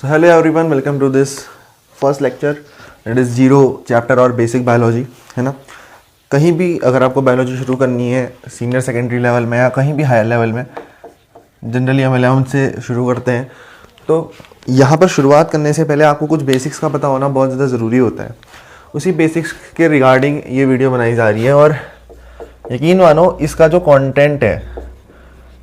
So hello everyone, welcome to this first lecture. It is zero chapter और basic biology, है ना। कहीं भी अगर आपको बायोलॉजी शुरू करनी है सीनियर सेकेंडरी लेवल में या कहीं भी हायर लेवल में, जनरली हम 11th से शुरू करते हैं, तो यहाँ पर शुरुआत करने से पहले आपको कुछ बेसिक्स का पता होना बहुत ज़्यादा ज़रूरी होता है। उसी बेसिक्स के रिगार्डिंग ये वीडियो बनाई जा रही है और यकीन मानो इसका जो कंटेंट है,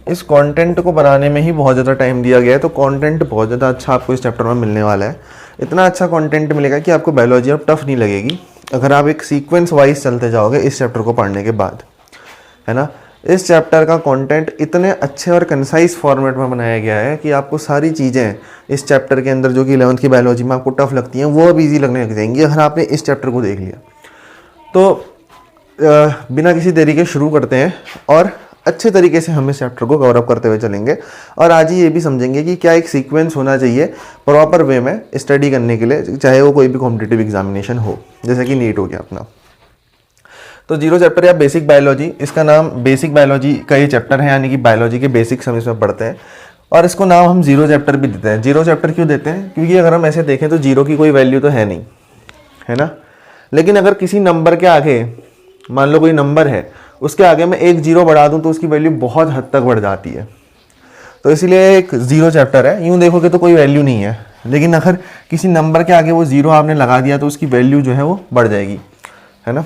इस कंटेंट को बनाने में ही बहुत ज़्यादा टाइम दिया गया है। तो कंटेंट बहुत ज़्यादा अच्छा आपको इस चैप्टर में मिलने वाला है। इतना अच्छा कंटेंट मिलेगा कि आपको बायोलॉजी अब टफ नहीं लगेगी अगर आप एक सीक्वेंस वाइज चलते जाओगे इस चैप्टर को पढ़ने के बाद, है ना। इस चैप्टर का कंटेंट इतने अच्छे और कंसाइज फॉर्मेट में बनाया गया है कि आपको सारी चीज़ें इस चैप्टर के अंदर जो कि 11th की बायोलॉजी में आपको टफ लगती हैं वो अब ईजी लगने लग जाएंगी अगर आपने इस चैप्टर को देख लिया। तो बिना किसी देरी के शुरू करते हैं और अच्छे तरीके से हम इस चैप्टर को कवर अप करते हुए चलेंगे और आज ही ये भी समझेंगे कि क्या एक सीक्वेंस होना चाहिए प्रॉपर वे में स्टडी करने के लिए, चाहे वो कोई भी कॉम्पिटिटिव एग्जामिनेशन हो, जैसे कि नीट हो गया अपना। तो जीरो चैप्टर या बेसिक बायोलॉजी, इसका नाम बेसिक बायोलॉजी का ये चैप्टर है, यानी कि बायोलॉजी के बेसिक्स हम इसमें पढ़ते हैं और इसको नाम हम जीरो चैप्टर भी देते हैं। जीरो चैप्टर क्यों देते हैं? क्योंकि अगर हम ऐसे देखें तो जीरो की कोई वैल्यू तो है नहीं, है ना। लेकिन अगर किसी नंबर के आगे, मान लो कोई नंबर है, उसके आगे मैं एक जीरो बढ़ा दूं तो उसकी वैल्यू बहुत हद तक बढ़ जाती है। तो इसलिए एक जीरो चैप्टर है। यूं देखोगे तो कोई वैल्यू नहीं है, लेकिन अगर किसी नंबर के आगे वो जीरो आपने लगा दिया तो उसकी वैल्यू जो है वो बढ़ जाएगी, है ना।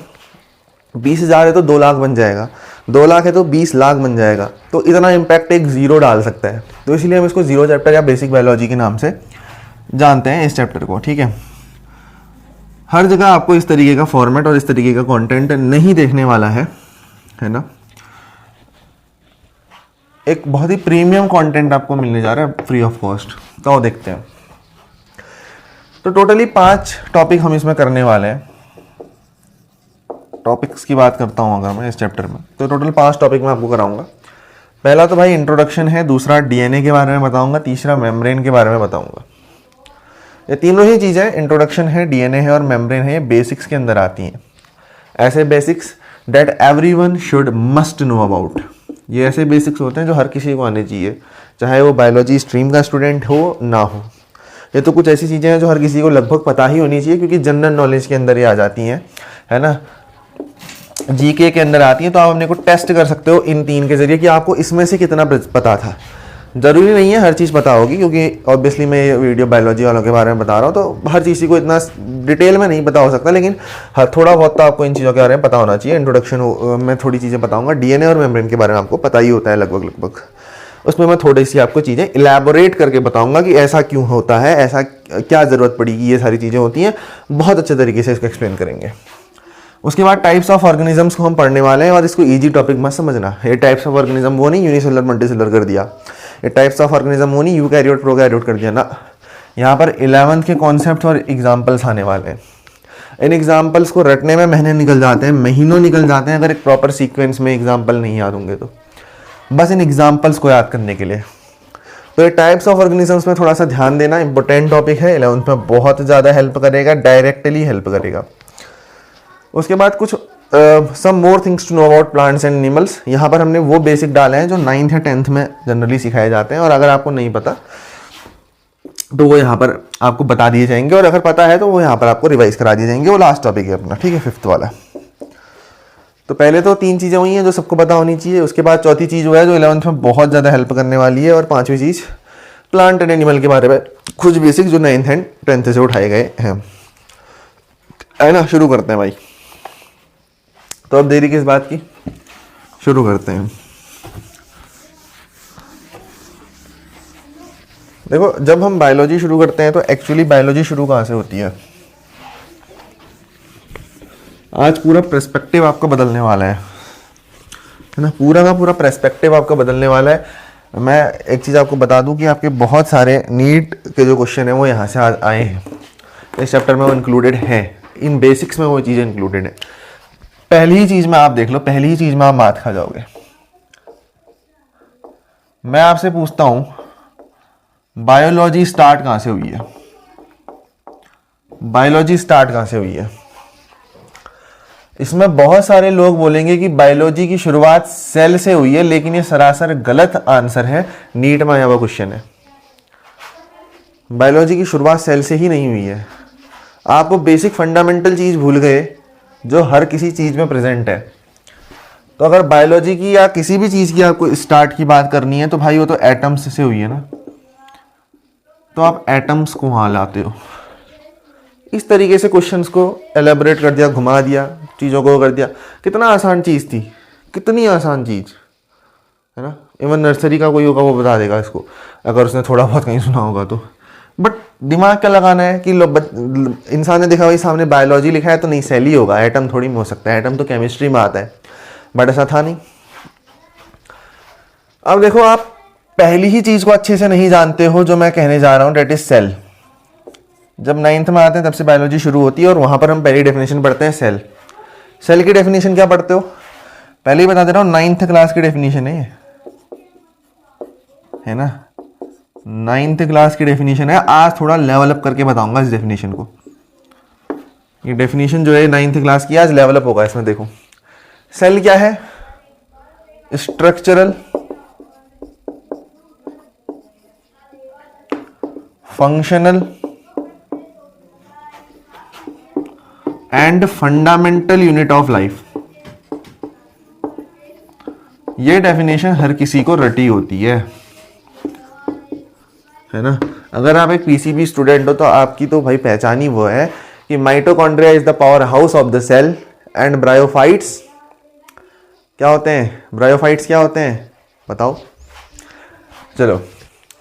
20,000 है तो 2 लाख बन जाएगा, 2 लाख है तो 20 लाख बन जाएगा। तो इतना इम्पैक्ट एक जीरो डाल सकता है। तो इसलिए हम इसको जीरो चैप्टर या बेसिक बायोलॉजी के नाम से जानते हैं इस चैप्टर को, ठीक है। हर जगह आपको इस तरीके का फॉर्मेट और इस तरीके का कंटेंट नहीं देखने वाला है ना। एक बहुत ही प्रीमियम कंटेंट आपको मिलने जा रहा है फ्री ऑफ कॉस्ट। तो देखते हैं। तो टोटली 5 टॉपिक हम इसमें करने वाले हैं। टॉपिक्स की बात करता हूं अगर मैं इस चैप्टर में, तो टोटल 5 टॉपिक मैं आपको कराऊंगा। पहला तो भाई इंट्रोडक्शन है, दूसरा डीएनए के बारे में बताऊंगा, तीसरा मेम्ब्रेन के बारे में बताऊंगा। ये तीनों ही चीज़ें, इंट्रोडक्शन है, डीएनए है और मेम्ब्रेन है, ये बेसिक्स के अंदर आती हैं। ऐसे basics that everyone should must know about. ये ऐसे बेसिक्स होते हैं जो हर किसी को आने चाहिए, चाहे वो बायोलॉजी स्ट्रीम का स्टूडेंट हो ना हो। ये तो कुछ ऐसी चीज़ें हैं जो हर किसी को लगभग पता ही होनी चाहिए, क्योंकि जनरल नॉलेज के अंदर ये आ जाती हैं, है ना। जीके के अंदर आती हैं। तो आप अपने को टेस्ट कर सकते हो इन 3 के जरिए कि आपको इसमें से कितना पता था। ज़रूरी नहीं है हर चीज़ पता होगी, क्योंकि ऑब्वियसली मैं ये वीडियो बायोलॉजी वालों के बारे में बता रहा हूँ, तो हर चीज़ को इतना डिटेल में नहीं पता हो सकता, लेकिन थोड़ा बहुत तो आपको इन चीज़ों के बारे में पता होना चाहिए। इंट्रोडक्शन में थोड़ी चीज़ें बताऊँगा, डीएनए और मेम्ब्रेन के बारे में आपको पता ही होता है लगभग। उसमें मैं थोड़ी सी आपको चीज़ें इलेबोरेट करके बताऊँगा कि ऐसा क्यों होता है, ऐसा क्या ज़रूरत पड़ेगी, ये सारी चीज़ें होती हैं। बहुत अच्छे तरीके से इसको एक्सप्लेन करेंगे। उसके बाद टाइप्स ऑफ ऑर्गेनिजम्स को हम पढ़ने वाले हैं और इसको इजी टॉपिक मत समझना। ये टाइप्स ऑफ ऑर्गेनिज्म वो नहीं यूनिसेलुलर मल्टीसेलुलर कर दिया, ये टाइप्स ऑफ ऑर्गेनिज्म वो नहीं यूकैरियोट प्रोकैरियोट कर दिया ना। यहाँ पर 11th के कॉन्सेप्ट और एग्जाम्पल्स आने वाले हैं। इन एग्जाम्पल्स को रटने में महीने निकल जाते हैं, महीनों निकल जाते हैं अगर एक प्रॉपर सीक्वेंस में एग्जाम्पल नहीं याद होंगे तो, बस इन एग्जाम्पल्स को याद करने के लिए। तो ये टाइप्स ऑफ ऑर्गेनिजम्स में थोड़ा सा ध्यान देना, इंपॉर्टेंट टॉपिक है, 11th में बहुत ज़्यादा हेल्प करेगा, डायरेक्टली हेल्प करेगा। उसके बाद कुछ some more things to know about plants and animals. यहाँ पर हमने वो बेसिक डाले हैं जो 9th या 10th में जनरली सिखाए जाते हैं, और अगर आपको नहीं पता तो वो यहाँ पर आपको बता दिए जाएंगे, और अगर पता है तो वो यहाँ पर आपको रिवाइज करा दिए जाएंगे। वो लास्ट टॉपिक है अपना, ठीक है, 5th वाला। तो पहले तो 3 चीज़ें हुई हैं जो सबको पता होनी चाहिए। उसके बाद चौथी चीज़ वो है जो 11th में बहुत ज़्यादा हेल्प करने वाली है, और 5वीं चीज़ प्लांट एंड एनिमल के बारे में कुछ बेसिक जो 9th एंड 10th से उठाए गए हैं, है ना। शुरू करते हैं भाई। तो अब देरी किस बात की, शुरू करते हैं। देखो, जब हम बायोलॉजी शुरू करते हैं तो एक्चुअली बायोलॉजी शुरू कहाँ से होती है? आज पूरा पर्सपेक्टिव आपका बदलने वाला है ना, पूरा का पूरा पर्सपेक्टिव आपका बदलने वाला है। मैं एक चीज़ आपको बता दूं कि आपके बहुत सारे नीट के जो क्वेश्चन हैं वो यहाँ से आए हैं, इस चैप्टर में वो इंक्लूडेड है, इन बेसिक्स में वो चीज़ें इंक्लूडेड है। पहली ही चीज में आप देख लो, पहली ही चीज में आप मात खा जाओगे। मैं आपसे पूछता हूं, बायोलॉजी स्टार्ट कहां से हुई है? बायोलॉजी स्टार्ट कहां से हुई है? इसमें बहुत सारे लोग बोलेंगे कि बायोलॉजी की शुरुआत सेल से हुई है, लेकिन ये सरासर गलत आंसर है। नीट में आया हुआ क्वेश्चन है। बायोलॉजी की शुरुआत सेल से ही नहीं हुई है। आप वो बेसिक फंडामेंटल चीज़ भूल गए जो हर किसी चीज़ में प्रेजेंट है। तो अगर बायोलॉजी की या किसी भी चीज़ की आपको स्टार्ट की बात करनी है तो भाई वो तो एटम्स से हुई है ना। तो आप एटम्स को वहाँ लाते हो, इस तरीके से क्वेश्चंस को एलेबोरेट कर दिया, घुमा दिया, चीज़ों को कर दिया। कितना आसान चीज़ थी, कितनी आसान चीज़ है ना। इवन नर्सरी का कोई होगा वो बता देगा इसको, अगर उसने थोड़ा बहुत कहीं सुना होगा तो। बट दिमाग क्या लगाना है कि इंसान ने देखा भाई सामने बायोलॉजी लिखा है तो नहीं सेल ही होगा, एटम थोड़ी में हो सकता है, एटम तो केमिस्ट्री में आता है, बट ऐसा था नहीं। अब देखो आप पहली ही चीज़ को अच्छे से नहीं जानते हो जो मैं कहने जा रहा हूँ, डेट इज सेल। जब 9th में आते हैं तब से बायोलॉजी शुरू होती है और वहां पर हम पहली डेफिनेशन पढ़ते हैं सेल। सेल की डेफिनेशन क्या पढ़ते हो, पहले ही बता दे रहा हूँ, 9th क्लास की डेफिनेशन है ना, 9th क्लास की डेफिनेशन है। आज थोड़ा लेवल अप करके बताऊंगा इस डेफिनेशन को। ये डेफिनेशन जो है 9th क्लास की, आज लेवल अप होगा इसमें। देखो सेल क्या है, structural, functional and fundamental unit of life. ये डेफिनेशन हर किसी को रटी होती है ना। अगर आप एक पीसीबी स्टूडेंट हो तो आपकी तो भाई पहचान ही वो है कि mitochondria is the powerhouse of the cell and bryophytes क्या होते हैं, ब्रायोफाइट्स क्या होते हैं बताओ। चलो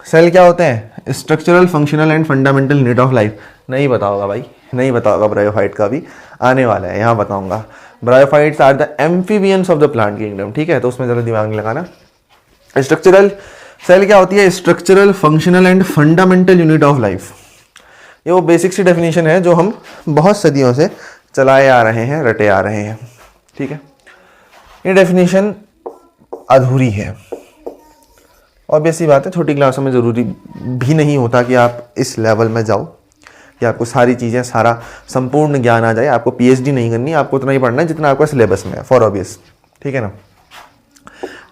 सेल क्या होते हैं, structural, functional and fundamental unit of life. नहीं बताओगा भाई, नहीं बताओगा, ब्रायोफाइट का भी आने वाला है, यहाँ बताऊंगा। Bryophytes are the amphibians of the plant kingdom, ठीक है, तो उसमें ज़रा दिमाग नहीं लगाना। स्ट्रक्चरल सेल क्या होती है, structural, functional and fundamental unit of life. ये वो बेसिक सी डेफिनेशन है जो हम बहुत सदियों से चलाए आ रहे हैं, रटे आ रहे हैं, ठीक है। ये डेफिनेशन अधूरी है, ऑब्वियस सी बात है, छोटी क्लासों में ज़रूरी भी नहीं होता कि आप इस लेवल में जाओ कि आपको सारी चीज़ें, सारा संपूर्ण ज्ञान आ जाए। आपको पीएचडी नहीं करनी, आपको उतना ही पढ़ना है जितना आपका सिलेबस में है, फॉर ऑब्वियस, ठीक है ना।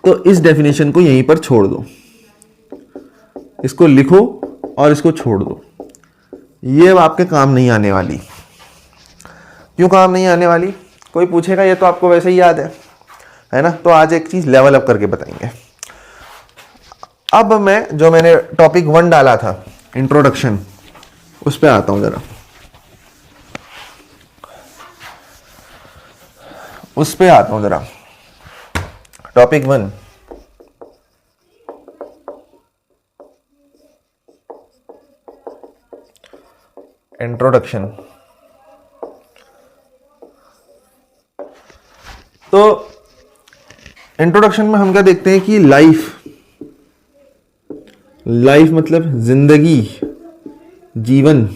तो इस डेफिनेशन को यहीं पर छोड़ दो, इसको लिखो और इसको छोड़ दो। ये अब आपके काम नहीं आने वाली। क्यों काम नहीं आने वाली, कोई पूछेगा ये तो आपको वैसे ही याद है ना। तो आज एक चीज़ लेवल अप करके बताएंगे। अब मैं जो मैंने टॉपिक 1 डाला था, इंट्रोडक्शन, उस पे आता हूं जरा, उस पे आता हूं जरा। Topic 1, introduction. तो इंट्रोडक्शन में हम क्या देखते हैं कि लाइफ मतलब जिंदगी, जीवन,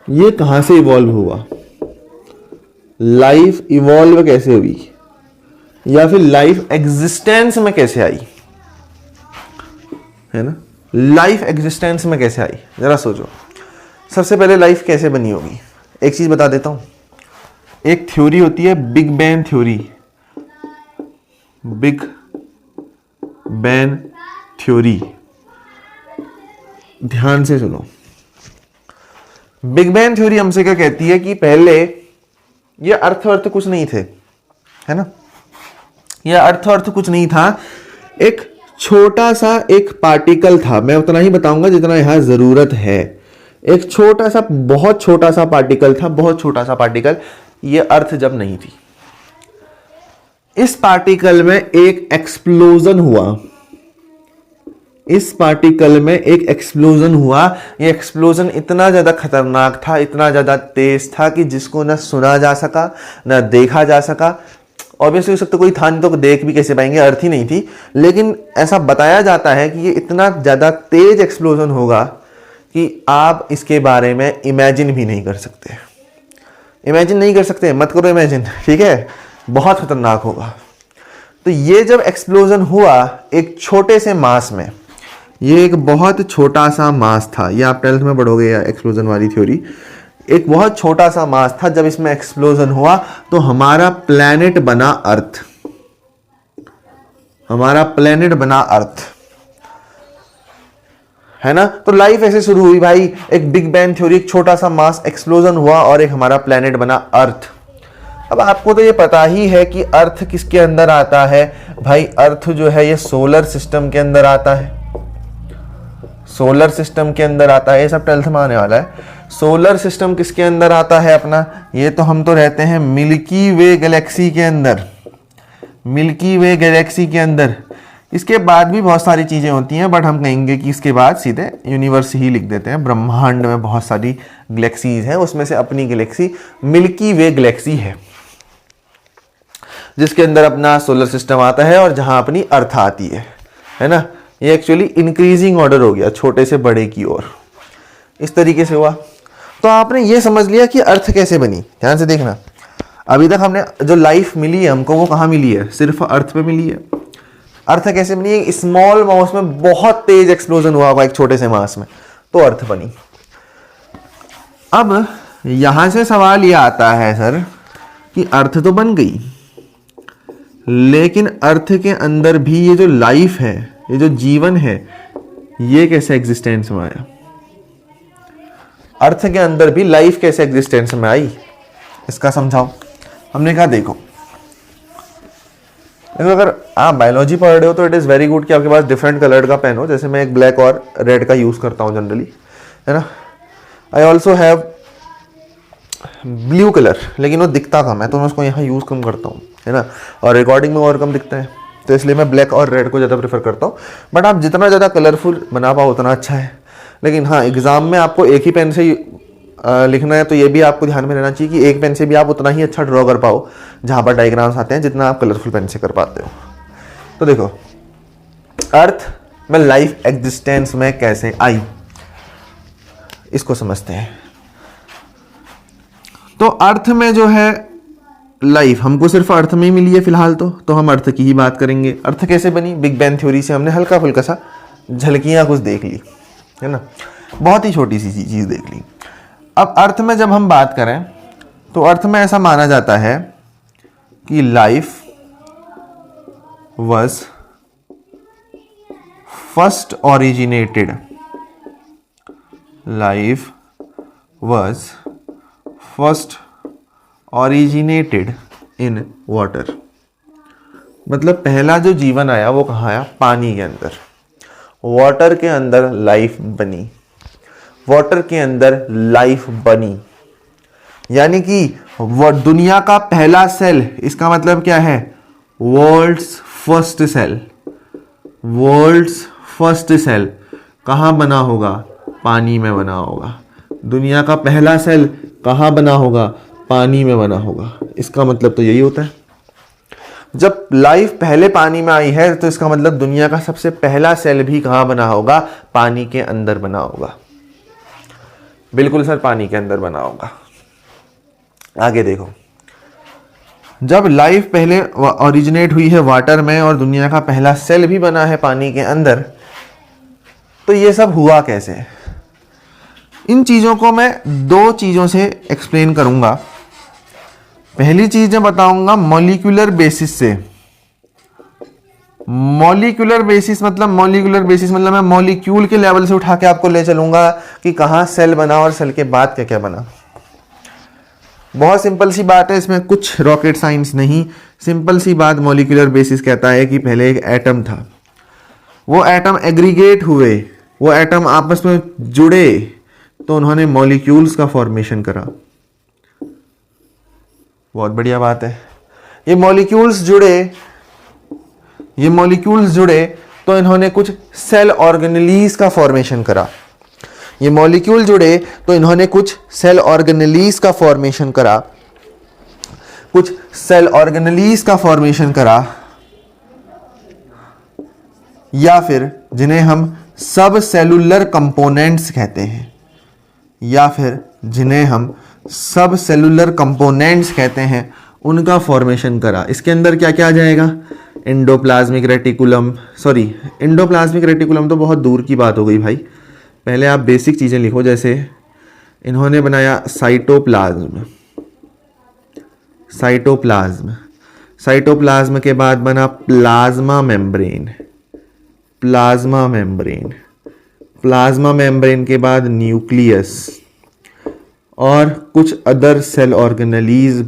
ये कहां से इवॉल्व हुआ, लाइफ इवॉल्व कैसे हुई, या फिर लाइफ एग्जिस्टेंस में कैसे आई, है ना। लाइफ एग्जिस्टेंस में कैसे आई, जरा सोचो। सबसे पहले लाइफ कैसे बनी होगी, एक चीज बता देता हूं। एक थ्योरी होती है big bang theory, big bang theory, ध्यान से सुनो। बिग बैंग थ्योरी हमसे क्या कहती है कि पहले ये अर्थ कुछ नहीं थे, है ना। ये अर्थ कुछ नहीं था, एक छोटा सा एक पार्टिकल था। मैं उतना ही बताऊंगा जितना यहां जरूरत है। एक छोटा सा, बहुत छोटा सा पार्टिकल था, बहुत छोटा सा पार्टिकल। ये अर्थ जब नहीं थी, इस पार्टिकल में एक एक्सप्लोजन हुआ, इस पार्टिकल में एक एक्सप्लोजन हुआ। ये एक्सप्लोजन इतना ज्यादा खतरनाक था, इतना ज्यादा तेज था कि जिसको ना सुना जा सका, ना देखा जा सका। ऑब्वियसली हो सकता कोई था नहीं तो देख भी कैसे पाएंगे, अर्थ ही नहीं थी। लेकिन ऐसा बताया जाता है कि ये इतना ज्यादा तेज एक्सप्लोजन होगा कि आप इसके बारे में इमेजिन भी नहीं कर सकते। इमेजिन नहीं कर सकते, मत करो इमेजिन, ठीक है, बहुत खतरनाक होगा। तो ये जब एक्सप्लोजन हुआ एक छोटे से मास में, ये एक बहुत छोटा सा मास था, ये आप 12th में पढ़ोगे या एक्सप्लोजन वाली थ्योरी। एक बहुत छोटा सा मास था, जब इसमें एक्सप्लोजन हुआ तो हमारा प्लेनेट बना अर्थ, हमारा प्लेनेट बना अर्थ, है ना। तो लाइफ ऐसे शुरू हुई भाई, एक बिग बैंग थ्योरी, एक छोटा सा मास एक्सप्लोजन हुआ और एक हमारा प्लेनेट बना अर्थ। अब आपको तो ये पता ही है कि अर्थ किसके अंदर आता है भाई, अर्थ जो है ये सोलर सिस्टम के अंदर आता है, सोलर सिस्टम के अंदर आता है, ये सब 12th में आने वाला है। सोलर सिस्टम किसके अंदर आता है अपना, ये तो हम तो रहते हैं मिल्की वे गैलेक्सी के अंदर, मिल्की वे गैलेक्सी के अंदर। इसके बाद भी बहुत सारी चीजें होती हैं, बट हम कहेंगे कि इसके बाद सीधे यूनिवर्स ही लिख देते हैं। ब्रह्मांड में बहुत सारी गैलेक्सीज हैं, उसमें से अपनी गैलेक्सी मिल्की वे गैलेक्सी है, जिसके अंदर अपना सोलर सिस्टम आता है और जहां अपनी अर्थ आती है ना। ये एक्चुअली इंक्रीजिंग ऑर्डर हो गया, छोटे से बड़े की ओर, इस तरीके से हुआ। तो आपने ये समझ लिया कि अर्थ कैसे बनी। ध्यान से देखना, अभी तक हमने जो लाइफ मिली है हमको, वो कहाँ मिली है, सिर्फ अर्थ पे मिली है। अर्थ कैसे बनी, एक स्मॉल मास में बहुत तेज एक्सप्लोजन हुआ होगा एक छोटे से मास में, तो अर्थ बनी। अब यहां से सवाल यह आता है सर कि अर्थ तो बन गई, लेकिन अर्थ के अंदर भी ये जो लाइफ है, ये जो जीवन है, ये कैसे एग्जिस्टेंस में आया। अर्थ के अंदर भी लाइफ कैसे एग्जिस्टेंस में आई, इसका समझाओ। हमने कहा देखो अगर आप बायोलॉजी पढ़ रहे हो तो इट इज़ वेरी गुड कि आपके पास डिफरेंट कलर का पेन हो। जैसे मैं एक ब्लैक और रेड का यूज़ करता हूँ जनरली, है ना। I also have blue colour, लेकिन वो दिखता कम है तो मैं उसको यहाँ यूज़ कम करता हूँ, है ना, और रिकॉर्डिंग में और कम दिखता है, तो इसलिए मैं ब्लैक और रेड को ज़्यादा प्रेफर करता हूँ। बट आप जितना ज़्यादा कलरफुल बना पाओ उतना अच्छा है। लेकिन हाँ, एग्ज़ाम में आपको एक ही पेन से लिखना है, तो ये भी आपको ध्यान में रहना चाहिए कि एक पेन से भी आप उतना ही अच्छा ड्रॉ कर पाओ जहाँ पर डायग्राम्स आते हैं, जितना आप कलरफुल पेन से कर पाते हो। तो देखो, अर्थ में लाइफ एग्जिस्टेंस में कैसे आई, इसको समझते हैं। तो अर्थ में जो है लाइफ हमको सिर्फ अर्थ में ही मिली है फिलहाल, तो हम अर्थ की ही बात करेंगे। अर्थ कैसे बनी, बिग बैंग थ्योरी से हमने हल्का फुल्का सा झलकियां कुछ देख ली, है ना, बहुत ही छोटी सी चीज देख ली। अब अर्थ में जब हम बात करें तो अर्थ में ऐसा माना जाता है कि life was first originated, life was first originated in water। मतलब पहला जो जीवन आया वो कहाँ आया, पानी के अंदर। वाटर के अंदर लाइफ बनी, वाटर के अंदर लाइफ बनी, यानी कि वो दुनिया का पहला सेल, इसका मतलब क्या है, world's first cell. World's first cell कहाँ बना होगा, पानी में बना होगा। दुनिया का पहला सेल कहाँ बना होगा, पानी में बना होगा। इसका मतलब तो यही होता है, जब लाइफ पहले पानी में आई है तो इसका मतलब दुनिया का सबसे पहला सेल भी कहाँ बना होगा, पानी के अंदर बना होगा। बिल्कुल सर, पानी के अंदर बना होगा। आगे देखो, जब लाइफ पहले ओरिजिनेट हुई है वाटर में और दुनिया का पहला सेल भी बना है पानी के अंदर, तो ये सब हुआ कैसे। इन चीज़ों को मैं दो चीज़ों से एक्सप्लेन करूंगा। पहली चीज़ मैं बताऊंगा मॉलिक्यूलर बेसिस से। मॉलिक्यूलर बेसिस मतलब मैं मॉलिक्यूल के लेवल से उठा के आपको ले चलूंगा कि कहाँ सेल बना और सेल के बाद क्या क्या बना। बहुत सिंपल सी बात है, इसमें कुछ रॉकेट साइंस नहीं, सिंपल सी बात। मॉलिक्यूलर बेसिस कहता है कि पहले एक एटम था, वो एटम एग्रीगेट हुए, वो एटम आपस में जुड़े, तो उन्होंने मॉलिक्यूल्स का फॉर्मेशन करा। बहुत बढ़िया बात है। ये मॉलिक्यूल्स जुड़े तो इन्होंने कुछ सेल ऑर्गेनेलीज का फॉर्मेशन करा। ये मॉलिक्यूल जुड़े तो इन्होंने कुछ सेल ऑर्गेनेलीज का फॉर्मेशन करा, कुछ सेल ऑर्गेनेलीज का फॉर्मेशन करा, या फिर जिन्हें हम सब सेलुलर कंपोनेंट्स कहते हैं, या फिर जिन्हें हम सब सेलुलर कंपोनेंट्स कहते हैं, उनका फॉर्मेशन करा। इसके अंदर क्या क्या आ जाएगा, एंडोप्लाज्मिक रेटिकुलम, एंडोप्लाज्मिक रेटिकुलम तो बहुत दूर की बात हो गई भाई, पहले आप बेसिक चीज़ें लिखो। जैसे इन्होंने बनाया साइटोप्लाज्म के बाद बना प्लाज्मा मेम्ब्रेन, प्लाज्मा मेम्ब्रेन के बाद न्यूक्लियस और कुछ अदर सेल ऑर्गेनेलीज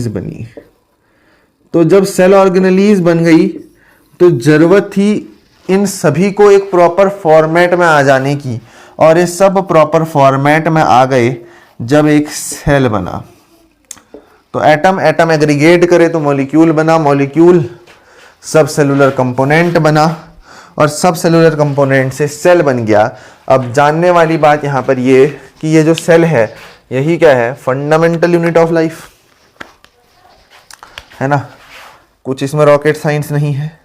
बनी तो जब सेल ऑर्गेनेलीज बन गई तो जरूरत थी इन सभी को एक प्रॉपर फॉर्मेट में आ जाने की, और ये सब प्रॉपर फॉर्मेट में आ गए जब एक सेल बना। तो एटम एग्रीगेट करे तो मॉलिक्यूल बना, मॉलिक्यूल सब सेलुलर कंपोनेंट बना, और सब सेलुलर कंपोनेंट से सेल बन गया। अब जानने वाली बात यहाँ पर ये कि ये जो सेल है यही क्या है, फंडामेंटल यूनिट ऑफ लाइफ है ना। कुछ इसमें रॉकेट साइंस नहीं है,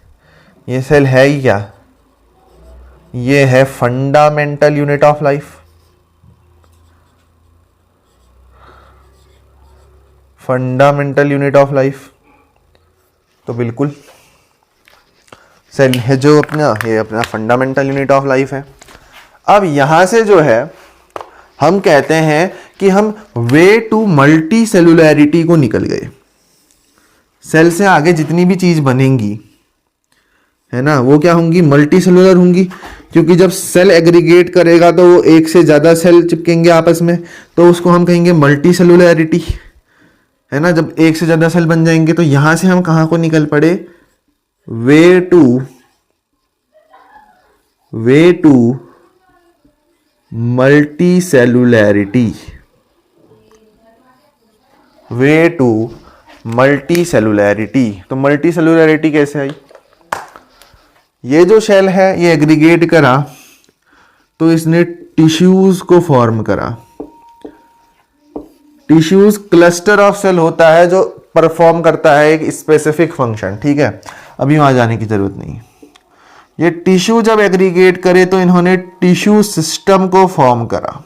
ये सेल है ही क्या, ये है fundamental unit of life. Fundamental unit of life तो बिल्कुल सेल है जो ये अपना फंडामेंटल यूनिट ऑफ लाइफ है। अब यहां से जो है हम कहते हैं कि हम वे टू मल्टी सेलुलैरिटी को निकल गए। सेल से आगे जितनी भी चीज बनेंगी है ना वो क्या होंगी, मल्टी सेलुलर होंगी, क्योंकि जब सेल एग्रीगेट करेगा तो वो एक से ज्यादा सेल चिपकेंगे आपस में, तो उसको हम कहेंगे मल्टी सेलुलैरिटी है ना। जब एक से ज्यादा सेल बन जाएंगे तो यहां से हम कहां को निकल पड़े, way to multicellularity. Way to multicellularity. तो मल्टी सेलुलैरिटी कैसे आई, ये जो सेल है ये एग्रीगेट करा तो इसने टिश्यूज को फॉर्म करा। टिश्यूज क्लस्टर ऑफ सेल होता है जो परफॉर्म करता है एक स्पेसिफिक फंक्शन, ठीक है, अभी वहां जाने की जरूरत नहीं। ये टिश्यू जब एग्रीगेट करे तो इन्होंने टिश्यू सिस्टम को फॉर्म करा।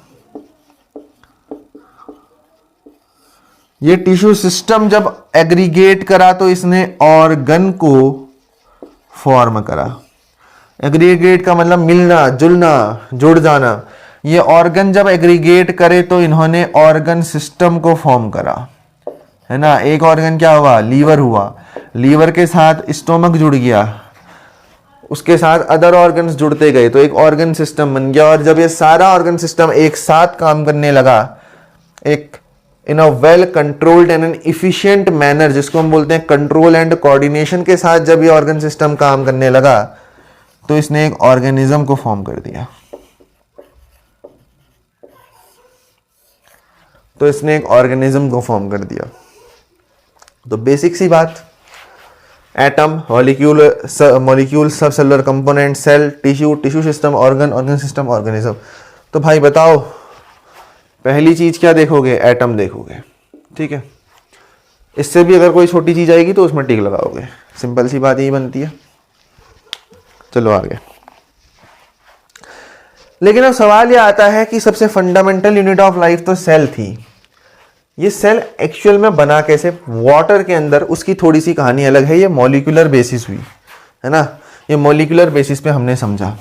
ये टिश्यू सिस्टम जब एग्रीगेट करा तो इसने ऑर्गन को फॉर्म करा। एग्रीगेट का मतलब मिलना, जुलना, जुड़ जाना। ये ऑर्गन जब एग्रीगेट करे तो इन्होंने ऑर्गन सिस्टम को फॉर्म करा, है ना। एक ऑर्गन क्या हुआ, लीवर हुआ, लीवर के साथ स्टोमक जुड़ गया, उसके साथ अदर ऑर्गन्स जुड़ते गए तो एक ऑर्गन सिस्टम बन गया। और जब ये सारा ऑर्गन सिस्टम एक साथ काम करने लगा, एक in a well controlled and an efficient manner, जिसको हम बोलते हैं कंट्रोल एंड कोऑर्डिनेशन के साथ जब ये ऑर्गन सिस्टम काम करने लगा तो इसने एक ऑर्गेनिज्म को फॉर्म कर दिया। तो बेसिक सी बात, atom, molecule, subcellular component, cell, tissue system, organ system, organism. तो भाई बताओ पहली चीज क्या देखोगे, एटम देखोगे, ठीक है। इससे भी अगर कोई छोटी चीज आएगी तो उसमें टिक लगाओगे, सिंपल सी बात यही बनती है। चलो आगे। लेकिन अब सवाल यह आता है कि सबसे फंडामेंटल यूनिट ऑफ लाइफ तो सेल थी, ये सेल एक्चुअल में बना कैसे, वाटर के अंदर, उसकी थोड़ी सी कहानी अलग है। ये मॉलिक्यूलर बेसिस हुई है ना, ये मॉलिक्यूलर बेसिस पे हमने समझा।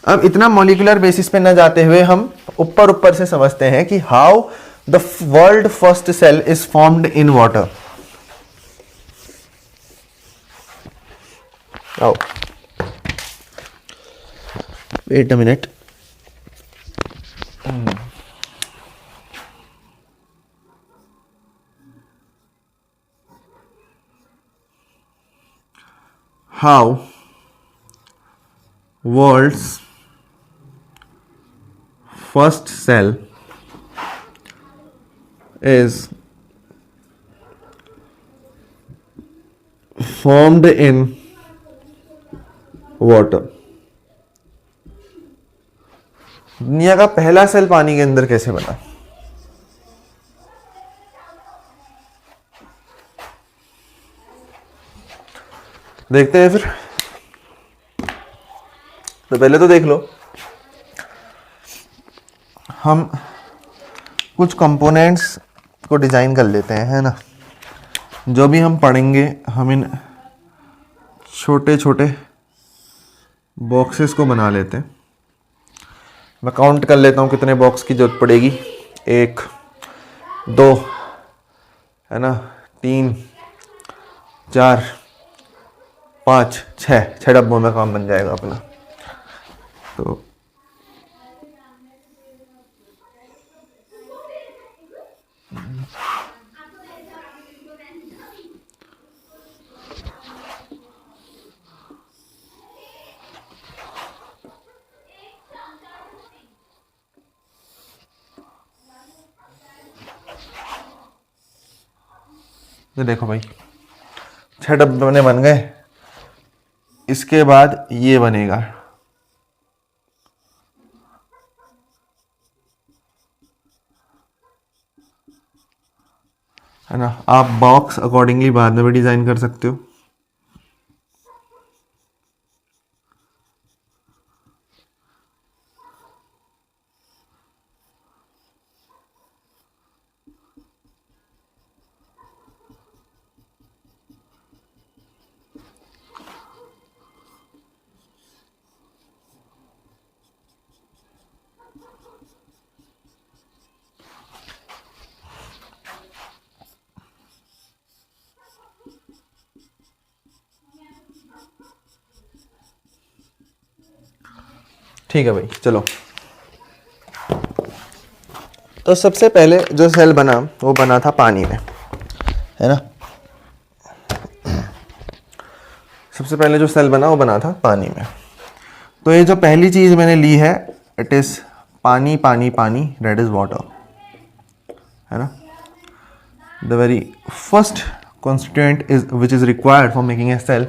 अब इतना मॉलिक्यूलर बेसिस पे न जाते हुए हम ऊपर से समझते हैं कि how the world first cell is formed in water. आओ, wait a minute. How world's first cell is formed in water। दुनिया का पहला सेल पानी के अंदर कैसे बना? देखते हैं फिर। तो पहले तो देख लो, हम कुछ कंपोनेंट्स को डिजाइन कर लेते हैं, है ना। जो भी हम पढ़ेंगे हम इन छोटे छोटे बॉक्सेस को बना लेते हैं। मैं काउंट कर लेता हूँ कितने बॉक्स की जरूरत पड़ेगी। 1 2 है ना, 3 4 5 6 डब्बों में काम बन जाएगा अपना। तो ये देखो भाई 6 डब्बे बने बन गए। इसके बाद ये बनेगा, है ना। आप बॉक्स अकॉर्डिंगली बाद में भी डिजाइन कर सकते हो। ठीक है भाई, चलो। तो सबसे पहले जो सेल बना वो बना था पानी में, है ना। सबसे पहले जो सेल बना वो बना था पानी में। तो ये जो पहली चीज मैंने ली है, इट इज पानी पानी पानी, दैट इज वाटर, है ना। The very first constituent is which is required for making a cell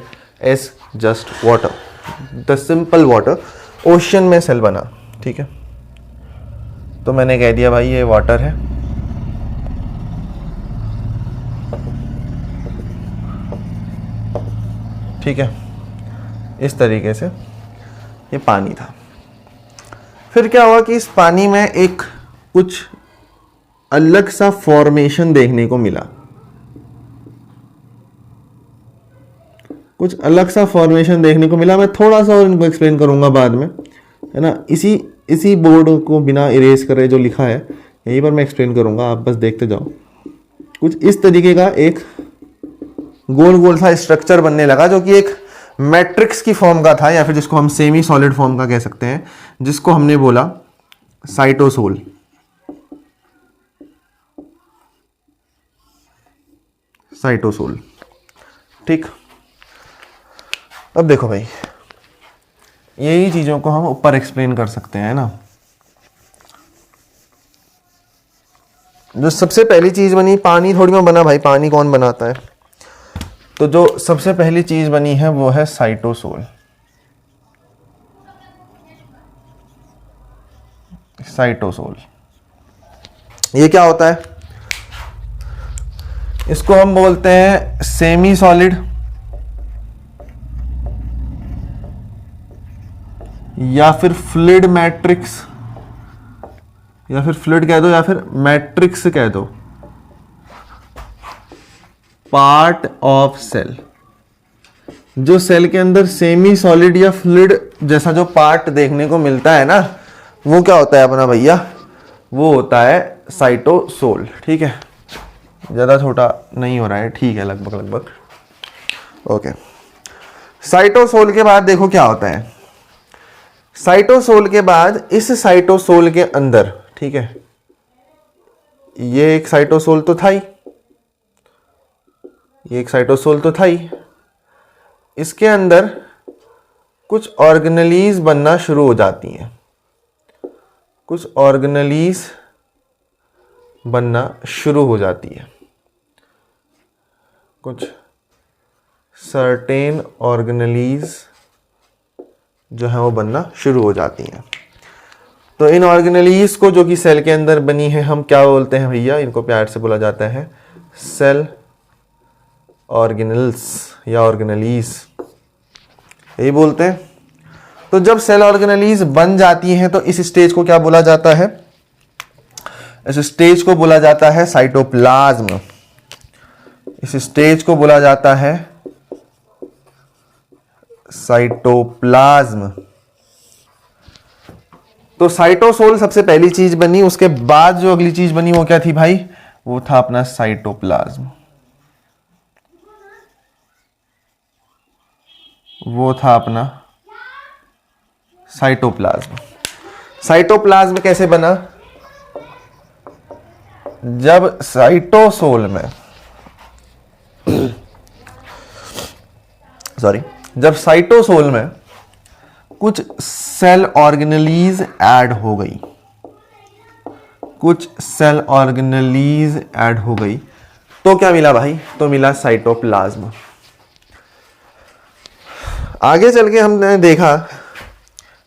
is just water, the simple water। Ocean में सेल बना, ठीक है। तो मैंने कह दिया भाई ये वाटर है, ठीक है। इस तरीके से ये पानी था। फिर क्या हुआ कि इस पानी में एक कुछ अलग सा फॉर्मेशन देखने को मिला, कुछ अलग सा फॉर्मेशन देखने को मिला। मैं थोड़ा सा और इनको एक्सप्लेन करूंगा बाद में, है ना। इसी बोर्ड को बिना इरेज करे जो लिखा है यहीं पर मैं एक्सप्लेन करूंगा, आप बस देखते जाओ। कुछ इस तरीके का एक गोल गोल सा स्ट्रक्चर बनने लगा, जो कि एक मैट्रिक्स की फॉर्म का था, या फिर जिसको हम सेमी सॉलिड फॉर्म का कह सकते हैं, जिसको हमने बोला साइटोसोल। साइटोसोल, ठीक। अब देखो भाई, यही चीजों को हम ऊपर एक्सप्लेन कर सकते हैं ना। जो सबसे पहली चीज बनी, पानी थोड़ी में बना भाई, पानी कौन बनाता है। तो जो सबसे पहली चीज बनी है वो है साइटोसोल। साइटोसोल ये क्या होता है, इसको हम बोलते हैं सेमी सॉलिड या फिर फ्लूइड मैट्रिक्स, या फिर फ्लूइड कह दो या फिर मैट्रिक्स कह दो, पार्ट ऑफ सेल। जो सेल के अंदर सेमी सॉलिड या फ्लूइड जैसा जो पार्ट देखने को मिलता है ना, वो क्या होता है अपना भैया, वो होता है साइटोसोल, ठीक है। ज्यादा छोटा नहीं हो रहा है, ठीक है, लगभग लगभग ओके। साइटोसोल के बाद देखो क्या होता है। साइटोसोल के बाद इस साइटोसोल के अंदर, ठीक है, ये एक साइटोसोल तो था ही, ये एक साइटोसोल तो था ही। इसके अंदर कुछ ऑर्गेनेलीज बनना शुरू हो जाती हैं, कुछ ऑर्गेनेलीज बनना शुरू हो जाती है, कुछ सर्टेन ऑर्गेनेलीज जो है वो बनना शुरू हो जाती हैं। तो इन ऑर्गेनेलीज को, जो कि सेल के अंदर बनी है, हम क्या बोलते हैं भैया, इनको प्यार से बोला जाता है सेल ऑर्गेनेल्स या ऑर्गेनेलीज, यही बोलते हैं। तो जब सेल ऑर्गेनेलीज बन जाती हैं तो इस स्टेज को क्या बोला जाता है, इस स्टेज को बोला जाता है साइटोप्लाज्म। इस स्टेज को बोला जाता है साइटोप्लाज्म। तो साइटोसोल सबसे पहली चीज बनी, उसके बाद जो अगली चीज बनी वो क्या थी भाई, वो था अपना साइटोप्लाज्म। वो था अपना साइटोप्लाज्म। साइटोप्लाज्म कैसे बना? जब साइटोसोल में जब साइटोसोल में कुछ सेल ऑर्गेनेलीज ऐड हो गई, तो क्या मिला भाई? तो मिला साइटोप्लाज्म। आगे चल के हमने देखा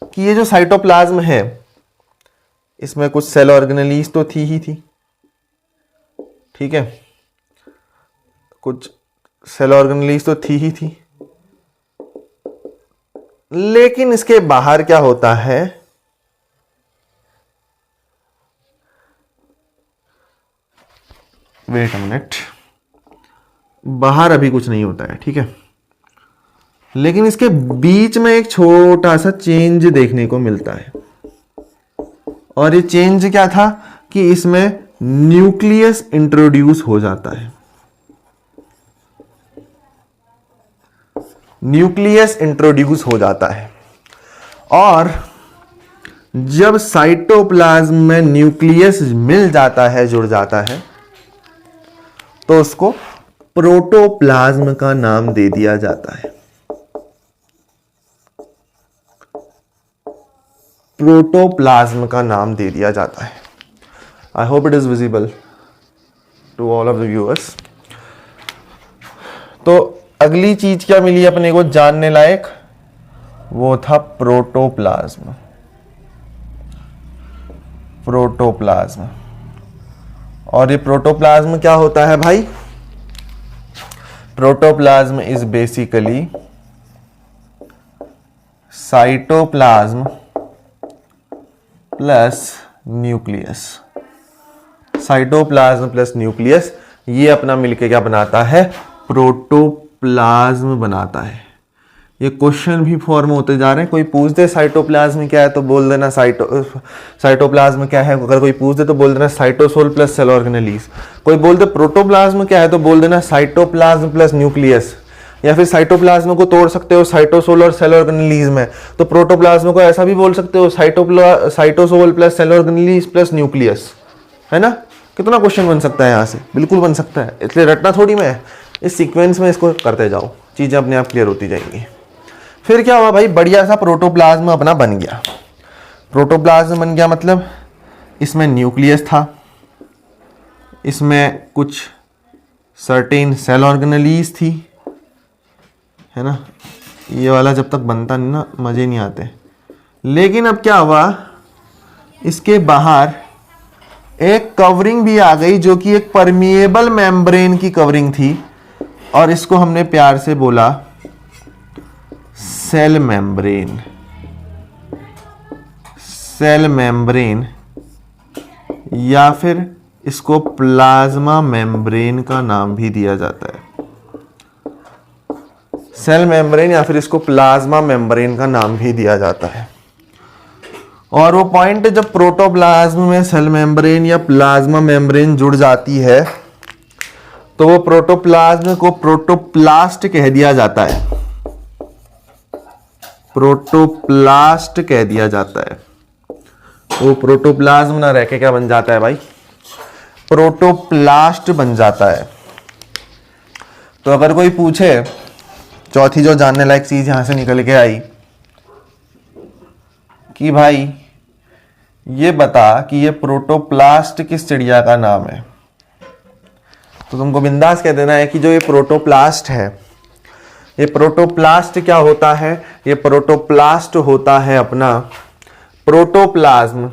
कि ये जो साइटोप्लाज्म है इसमें कुछ सेल ऑर्गेनेलीज तो थी ही थी, ठीक है, कुछ सेल ऑर्गेनेलीज तो थी ही थी, लेकिन इसके बाहर क्या होता है? वेट अ मिनट, बाहर अभी कुछ नहीं होता है, ठीक है, लेकिन इसके बीच में एक छोटा सा चेंज देखने को मिलता है। और ये चेंज क्या था कि इसमें न्यूक्लियस इंट्रोड्यूस हो जाता है। न्यूक्लियस इंट्रोड्यूस हो जाता है, और जब साइटोप्लाज्म में न्यूक्लियस मिल जाता है, जुड़ जाता है, तो उसको प्रोटोप्लाज्म का नाम दे दिया जाता है। प्रोटोप्लाज्म का नाम दे दिया जाता है। I hope it is visible to all of the viewers. तो अगली चीज क्या मिली अपने को जानने लायक? वो था प्रोटोप्लाज्म। प्रोटोप्लाज्म, और ये प्रोटोप्लाज्म क्या होता है भाई? Protoplasm is basically cytoplasm plus nucleus. Cytoplasm plus nucleus, ये अपना मिलके क्या बनाता है? प्रोटोप्लाज्म बनाता है। ये क्वेश्चन भी फॉर्म होते जा रहे हैं। कोई पूछ दे साइटोप्लाज्म क्या है तो बोल देना साइटोप्लाज्म क्या है। अगर कोई पूछ दे तो बोल देना साइटोसोल प्लस सेल ऑर्गेनेलीज। कोई बोल दे प्रोटोप्लाज्म क्या है तो बोल देना साइटोप्लाज्म प्लस न्यूक्लियस। या फिर साइटोप्लाज्म को तोड़ सकते हो साइटोसोल और सेल ऑर्गेनेलीज में, तो प्रोटोप्लाज्म को ऐसा भी बोल सकते हो cytosol plus cell organelles plus nucleus, है ना। कितना क्वेश्चन बन सकता है यहाँ से, बिल्कुल बन सकता है। इसलिए रटना थोड़ी में है, इस सीक्वेंस में इसको करते जाओ, चीजें अपने आप क्लियर होती जाएंगी। फिर क्या हुआ भाई, बढ़िया सा प्रोटोप्लाज्म अपना बन गया। प्रोटोप्लाज्म बन गया मतलब इसमें न्यूक्लियस था, इसमें कुछ सर्टेन सेल ऑर्गेनेलीज थी, है ना। ये वाला जब तक बनता नहीं ना मजे नहीं आते। लेकिन अब क्या हुआ, इसके बाहर एक कवरिंग भी आ गई जो कि एक परमिएबल मेम्ब्रेन की कवरिंग थी, और इसको हमने प्यार से बोला सेल मेम्ब्रेन। सेल मेम्ब्रेन या फिर इसको प्लाज्मा मेम्ब्रेन का नाम भी दिया जाता है। सेल मेम्ब्रेन या फिर इसको प्लाज्मा मेम्ब्रेन का नाम भी दिया जाता है। और वो पॉइंट जब प्रोटोप्लाज्म में सेल मेम्ब्रेन या प्लाज्मा मेम्ब्रेन जुड़ जाती है तो वो प्रोटोप्लाज्म को प्रोटोप्लास्ट कह दिया जाता है। प्रोटोप्लास्ट कह दिया जाता है। वो प्रोटोप्लाज्म ना रह के क्या बन जाता है भाई, प्रोटोप्लास्ट बन जाता है। तो अगर कोई पूछे, चौथी जो जानने लायक चीज यहां से निकल के आई कि भाई ये बता कि ये प्रोटोप्लास्ट किस चिड़िया का नाम है, तो तुमको बिंदास कह देना है कि जो ये प्रोटोप्लास्ट है, ये प्रोटोप्लास्ट क्या होता है, ये प्रोटोप्लास्ट होता है अपना प्रोटोप्लाज्म,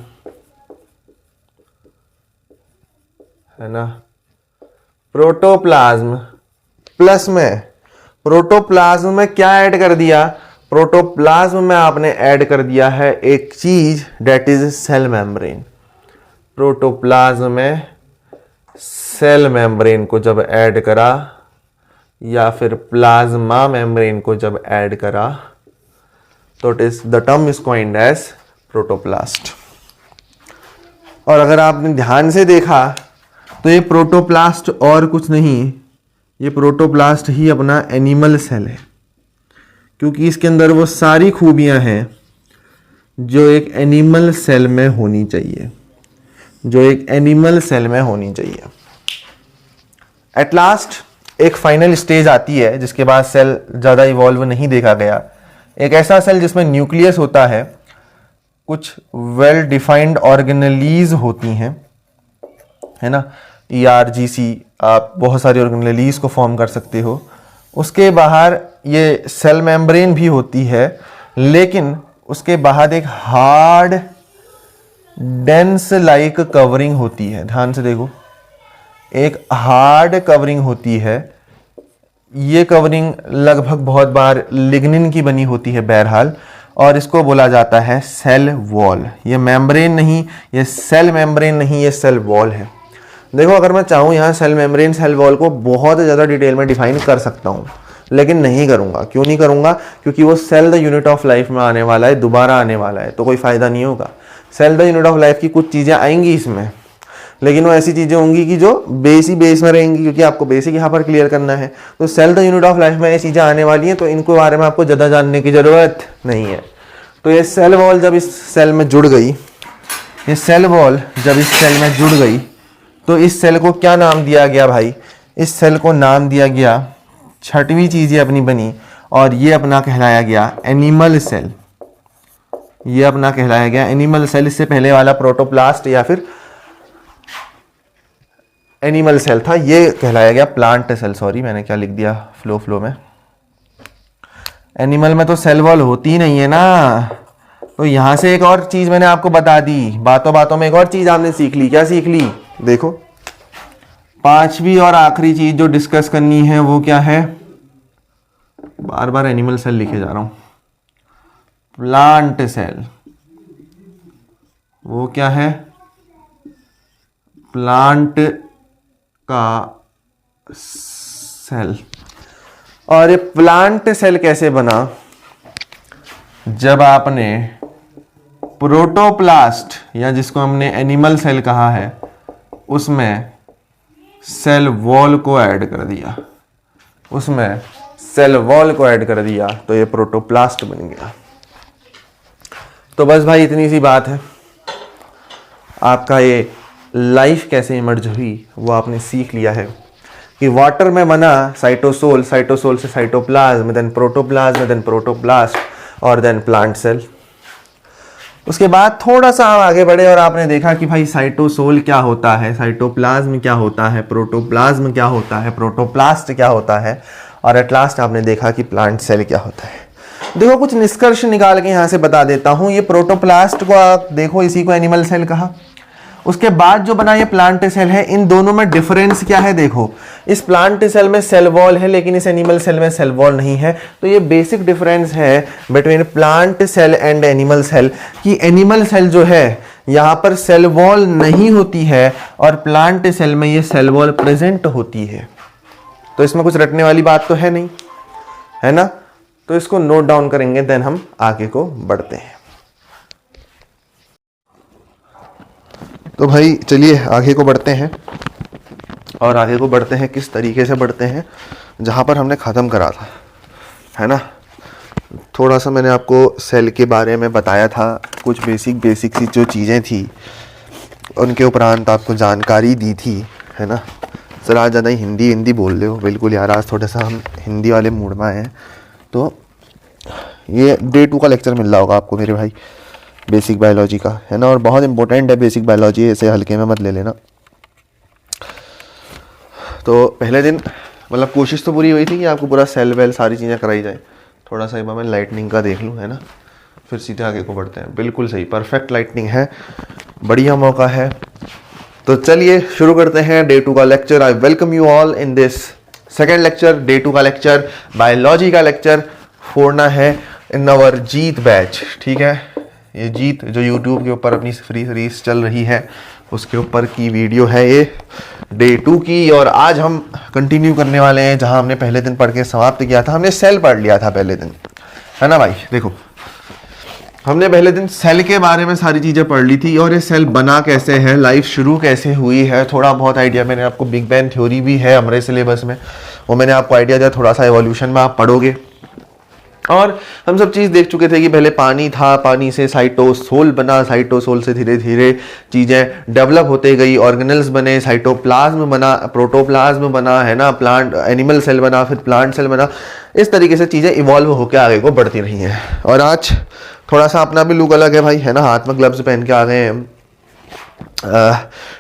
है ना। प्रोटोप्लाज्म प्लस में प्रोटोप्लाज्म में क्या ऐड कर दिया, प्रोटोप्लाज्म में आपने ऐड कर दिया है एक चीज that is cell membrane. Protoplasm में सेल मेम्ब्रेन को जब ऐड करा या फिर प्लाज्मा मेम्ब्रेन को जब ऐड करा तो it is the term is coined as protoplast. और अगर आपने ध्यान से देखा तो ये प्रोटोप्लास्ट और कुछ नहीं, ये प्रोटोप्लास्ट ही अपना एनिमल सेल है। क्योंकि इसके अंदर वो सारी खूबियां हैं जो एक एनिमल सेल में होनी चाहिए, जो एक एनिमल सेल में होनी चाहिए। एट लास्ट एक फाइनल स्टेज आती है जिसके बाद सेल ज़्यादा इवॉल्व नहीं देखा गया, एक ऐसा सेल जिसमें न्यूक्लियस होता है, कुछ वेल डिफाइंड ऑर्गेनेलीज होती हैं, है ना, ERGC, आप बहुत सारी ऑर्गेनेलीज को फॉर्म कर सकते हो। उसके बाहर ये सेल मेम्ब्रेन भी होती है, लेकिन उसके बाहर एक हार्ड डेंस लाइक कवरिंग होती है। ध्यान से देखो, एक हार्ड कवरिंग होती है। ये कवरिंग लगभग बहुत बार लिग्निन की बनी होती है बहरहाल, और इसको बोला जाता है सेल वॉल। ये मेम्ब्रेन नहीं, ये सेल मेम्ब्रेन नहीं, ये सेल वॉल है। देखो, अगर मैं चाहूँ यहाँ सेल मेम्ब्रेन सेल वॉल को बहुत ज़्यादा डिटेल में डिफाइन कर सकता हूँ, लेकिन नहीं करूँगा। क्यों नहीं करूँगा? क्योंकि वो cell the unit of life में आने वाला है, दोबारा आने वाला है, तो कोई फ़ायदा नहीं होगा। Cell the unit of life की कुछ चीज़ें आएंगी इसमें, लेकिन वो ऐसी चीज़ें होंगी कि जो बेस में रहेंगी, क्योंकि आपको बेसिक यहाँ पर क्लियर करना है। तो cell the unit of life में ये चीज़ें आने वाली हैं, तो इनको बारे में आपको ज़्यादा जानने की ज़रूरत नहीं है। तो ये सेल वॉल जब इस सेल में जुड़ गई, ये सेल वॉल जब इस सेल में जुड़ गई, तो इस सेल को क्या नाम दिया गया भाई? इस सेल को नाम दिया गया, छठवीं चीज़ ये अपनी बनी, और ये अपना कहलाया गया एनिमल सेल। ये अपना कहलाया गया एनिमल सेल। इससे पहले वाला प्रोटोप्लास्ट या फिर एनिमल सेल था, ये कहलाया गया प्लांट सेल। सॉरी, मैंने क्या लिख दिया फ्लो में। एनिमल में तो सेल वॉल होती ही नहीं है ना। तो यहां से एक और चीज मैंने आपको बता दी, बातों बातों में एक और चीज आपने सीख ली। क्या सीख ली? देखो, पांचवी और आखिरी चीज जो डिस्कस करनी है वो क्या है? बार बार एनिमल सेल लिखे जा रहा हूं। Plant cell. वो क्या है? प्लांट का सेल। और ये प्लांट सेल कैसे बना? जब आपने प्रोटोप्लास्ट, या जिसको हमने एनिमल सेल कहा है, उसमें सेल वॉल को ऐड कर दिया, उसमें सेल वॉल को ऐड कर दिया, तो ये प्रोटोप्लास्ट बन गया। तो बस भाई इतनी सी बात है। आपका ये लाइफ कैसे इमर्ज हुई वो आपने सीख लिया है कि वाटर में बना साइटोसोल, साइटोसोल से cytoplasm, then protoplasm, then protoplast, और देन प्लांट सेल। उसके बाद थोड़ा सा आप आगे बढ़े और आपने देखा कि भाई साइटोसोल क्या होता है, साइटोप्लाज्म क्या होता है, प्रोटोप्लाज्म क्या होता है, प्रोटोप्लास्ट क्या होता है, और एट लास्ट आपने देखा कि प्लांट सेल क्या होता है। देखो, कुछ निष्कर्ष निकाल के यहां से बता देता हूं। ये प्रोटोप्लास्ट को आप देखो, इसी को एनिमल सेल कहा। उसके बाद जो बना ये प्लांट सेल है, इन दोनों में डिफरेंस क्या है? देखो, इस प्लांट सेल में सेल वॉल है, लेकिन इस एनिमल सेल में सेल वॉल नहीं है। तो ये बेसिक डिफरेंस है between plant cell and animal cell, कि एनिमल सेल जो है यहाँ पर सेल वॉल नहीं होती है, और प्लांट सेल में ये सेल वॉल प्रेजेंट होती है। तो इसमें कुछ रटने वाली बात तो है नहीं, है ना? तो इसको नोट डाउन करेंगे, देन हम आगे को बढ़ते हैं। तो भाई चलिए आगे को बढ़ते हैं, और आगे को बढ़ते हैं किस तरीके से बढ़ते हैं, जहाँ पर हमने ख़त्म करा था, है ना। थोड़ा सा मैंने आपको सेल के बारे में बताया था, कुछ बेसिक सी जो चीज़ें थी उनके उपरांत आपको जानकारी दी थी, है ना। सर आज ज़्यादा हिंदी बोल रहे हो, बिल्कुल यार, आज थोड़ा सा हम हिंदी वाले मूड में आए हैं। तो ये डे 2 का लेक्चर मिल रहा होगा आपको मेरे भाई, बेसिक बायोलॉजी का, है ना, और बहुत इंपॉर्टेंट है बेसिक बायोलॉजी, ऐसे हल्के में मत ले लेना। तो पहले दिन मतलब कोशिश तो पूरी हुई थी कि आपको पूरा सेल वेल सारी चीज़ें कराई जाए। थोड़ा सा एक बार मैं लाइटनिंग का देख लूँ, है ना, फिर सीधे आगे को बढ़ते हैं। बिल्कुल सही, परफेक्ट लाइटनिंग है, बढ़िया मौका है। तो चलिए शुरू करते हैं डे 2 का lecture. I welcome you all in this second lecture, day 2 का लेक्चर, बायोलॉजी का लेक्चर फोड़ना है इन अवर जीत बैच। ठीक है, ये जीत जो यूट्यूब के ऊपर अपनी फ्री सीरीज चल रही है उसके ऊपर की वीडियो है ये डे 2 की। और आज हम कंटिन्यू करने वाले हैं जहां हमने पहले दिन पढ़ के समाप्त किया था। हमने सेल पढ़ लिया था पहले दिन, है ना भाई। देखो, हमने पहले दिन सेल के बारे में सारी चीज़ें पढ़ ली थी, और ये सेल बना कैसे है, लाइफ शुरू कैसे हुई है, थोड़ा बहुत आइडिया मैंने आपको, बिग बैंग थ्योरी भी है हमारे सिलेबस में, वो मैंने आपको आइडिया दिया। थोड़ा सा एवोल्यूशन में आप पढ़ोगे, और हम सब चीज़ देख चुके थे कि पहले पानी था, पानी से साइटोसोल बना, साइटोसोल से धीरे धीरे चीज़ें डेवलप होते गई, ऑर्गेनल्स बने, साइटोप्लाज्म बना, प्रोटोप्लाज्म बना, है ना, प्लांट एनिमल सेल बना, फिर प्लांट सेल बना। इस तरीके से चीज़ें इवॉल्व होकर आगे को बढ़ती रही हैं। और आज थोड़ा सा अपना भी लुक अलग है भाई, है ना, हाथ में ग्लव्स पहन के आ गए हैं हम।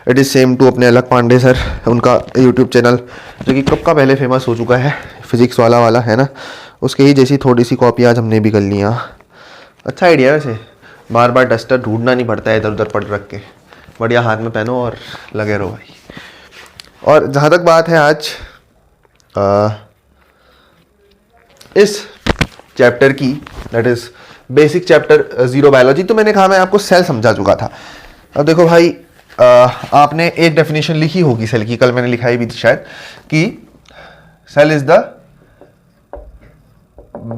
इट इज़ सेम टू अपने अलग पांडे सर, उनका यूट्यूब चैनल जो कि कब का पहले फेमस हो चुका है, फिजिक्स वाला है ना, उसके ही जैसी थोड़ी सी कॉपी आज हमने भी कर लिया। अच्छा आइडिया है वैसे, बार बार डस्टर ढूंढना नहीं पड़ता है इधर उधर पड़ रख के, बढ़िया हाथ में पहनो और लगे रहो भाई। और जहाँ तक बात है आज इस चैप्टर की, that is basic chapter 0 biology, तो मैंने कहा मैं आपको सेल समझा चुका था। अब देखो भाई, आपने एक डेफिनेशन लिखी होगी सेल की, कल मैंने लिखाई भी थी शायद, कि cell is the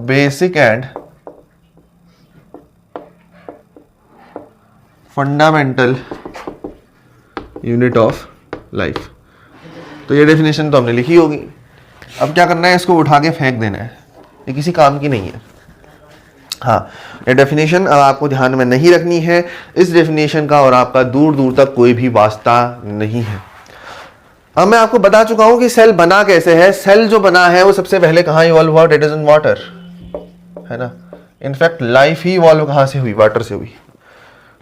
basic and fundamental unit of life. तो ये डेफिनेशन तो हमने लिखी होगी। अब क्या करना है, इसको उठा के फेंक देना है, ये किसी काम की नहीं है। हाँ, ये डेफिनेशन आपको ध्यान में नहीं रखनी है, इस डेफिनेशन का और आपका दूर दूर तक कोई भी वास्ता नहीं है। अब मैं आपको बता चुका हूं कि सेल बना कैसे है। सेल जो बना है वो सबसे पहले कहाँ इवॉल्व हुआ, इट इज इन वाटर, है ना। इनफैक्ट लाइफ ही इवॉल्व कहाँ से हुई, वाटर से हुई।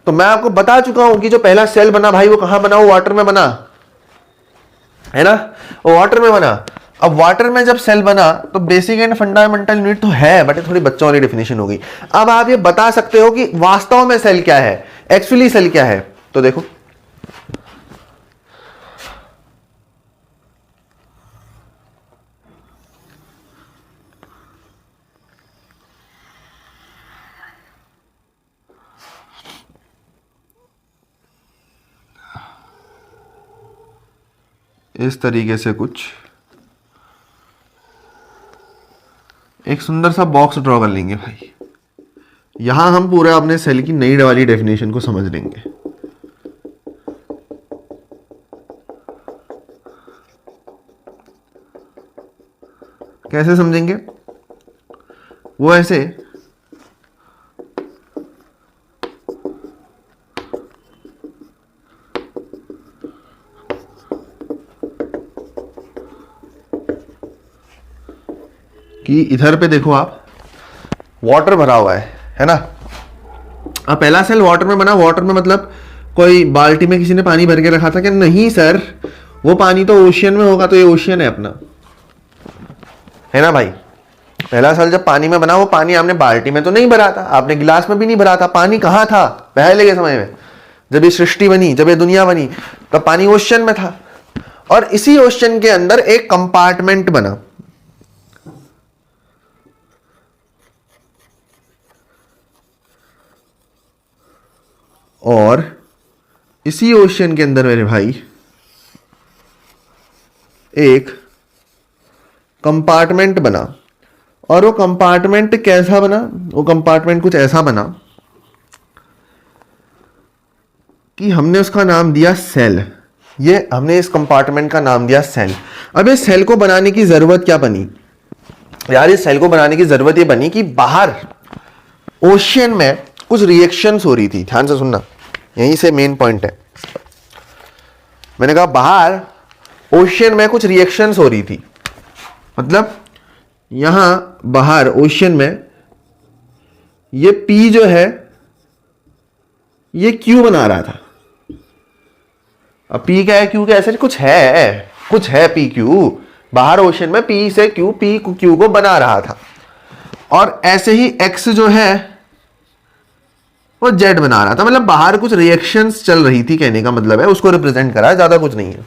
तो मैं आपको बता चुका हूं कि जो पहला सेल बना भाई वो कहाँ बना, वो वाटर में बना, है ना, वो वाटर में बना। अब वाटर में जब सेल बना तो बेसिक एंड फंडामेंटल यूनिट तो है, बट थोड़ी बच्चों वाली डेफिनेशन हो गई। अब आप ये बता सकते हो कि वास्तव में सेल क्या है, एक्चुअली सेल क्या है। तो देखो, इस तरीके से कुछ एक सुंदर सा बॉक्स ड्रॉ कर लेंगे भाई। यहां हम पूरा अपने सेल की नई वाली डेफिनेशन को समझ लेंगे। कैसे समझेंगे वो, ऐसे कि इधर पे देखो आप, वाटर भरा हुआ है ना। अब पहला सेल वाटर में बना, वाटर में मतलब कोई बाल्टी में किसी ने पानी भर के रखा था क्या? नहीं सर, वो पानी तो ओशियन में होगा, तो ये ओशियन है अपना, है ना भाई। पहला सेल जब पानी में बना, वो पानी आपने बाल्टी में तो नहीं भरा था, आपने गिलास में भी नहीं भरा था। पानी कहाँ था पहले के समय में, जब ये सृष्टि बनी, जब ये दुनिया बनी, तब पानी ओशियन में था। और इसी ओशियन के अंदर एक कंपार्टमेंट बना, और इसी ओशियन के अंदर मेरे भाई एक कंपार्टमेंट बना। और वो कंपार्टमेंट कैसा बना? वो कंपार्टमेंट कुछ ऐसा बना कि हमने उसका नाम दिया सेल। ये हमने इस कंपार्टमेंट का नाम दिया सेल। अब इस सेल को बनाने की जरूरत क्या बनी यार? इस सेल को बनाने की जरूरत ये बनी कि बाहर ओशियन में कुछ रिएक्शंस हो रही थी। ध्यान से सुनना, यहीं से मेन पॉइंट है। मैंने कहा बाहर ओशियन में कुछ रिएक्शंस हो रही थी, मतलब यहां बाहर ओशियन में ये पी जो है ये क्यू बना रहा था। अब पी क्या है, क्यू क्या, ऐसे कुछ है पी क्यू। बाहर ओशियन में पी से क्यू, पी क्यू को बना रहा था। और ऐसे ही एक्स जो है वो जेड बना रहा था। मतलब बाहर कुछ रिएक्शंस चल रही थी, कहने का मतलब है, उसको रिप्रेजेंट करा है, ज्यादा कुछ नहीं है।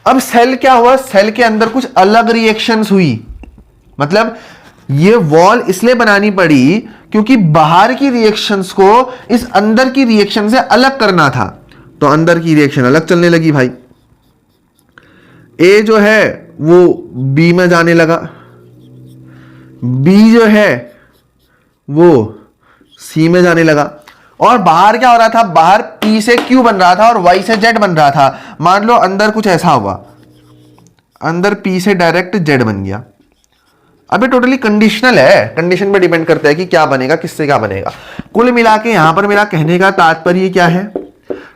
अब सेल क्या हुआ, सेल के अंदर कुछ अलग रिएक्शंस हुई। मतलब ये वॉल इसलिए बनानी पड़ी क्योंकि बाहर की रिएक्शंस को इस अंदर की रिएक्शन से अलग करना था। तो अंदर की रिएक्शन अलग चलने लगी भाई। ए जो है वो बी में जाने लगा, बी जो है वो सी में जाने लगा। और बाहर क्या हो रहा था? बाहर पी से क्यू बन रहा था और वाई से जेड बन रहा था। मान लो अंदर कुछ ऐसा हुआ, अंदर पी से डायरेक्ट जेड बन गया, अब ये टोटली कंडीशनल है, कंडीशन पे डिपेंड करता है कि क्या बनेगा, किससे क्या बनेगा। कुल मिला के यहां पर मेरा कहने का तात्पर्य क्या है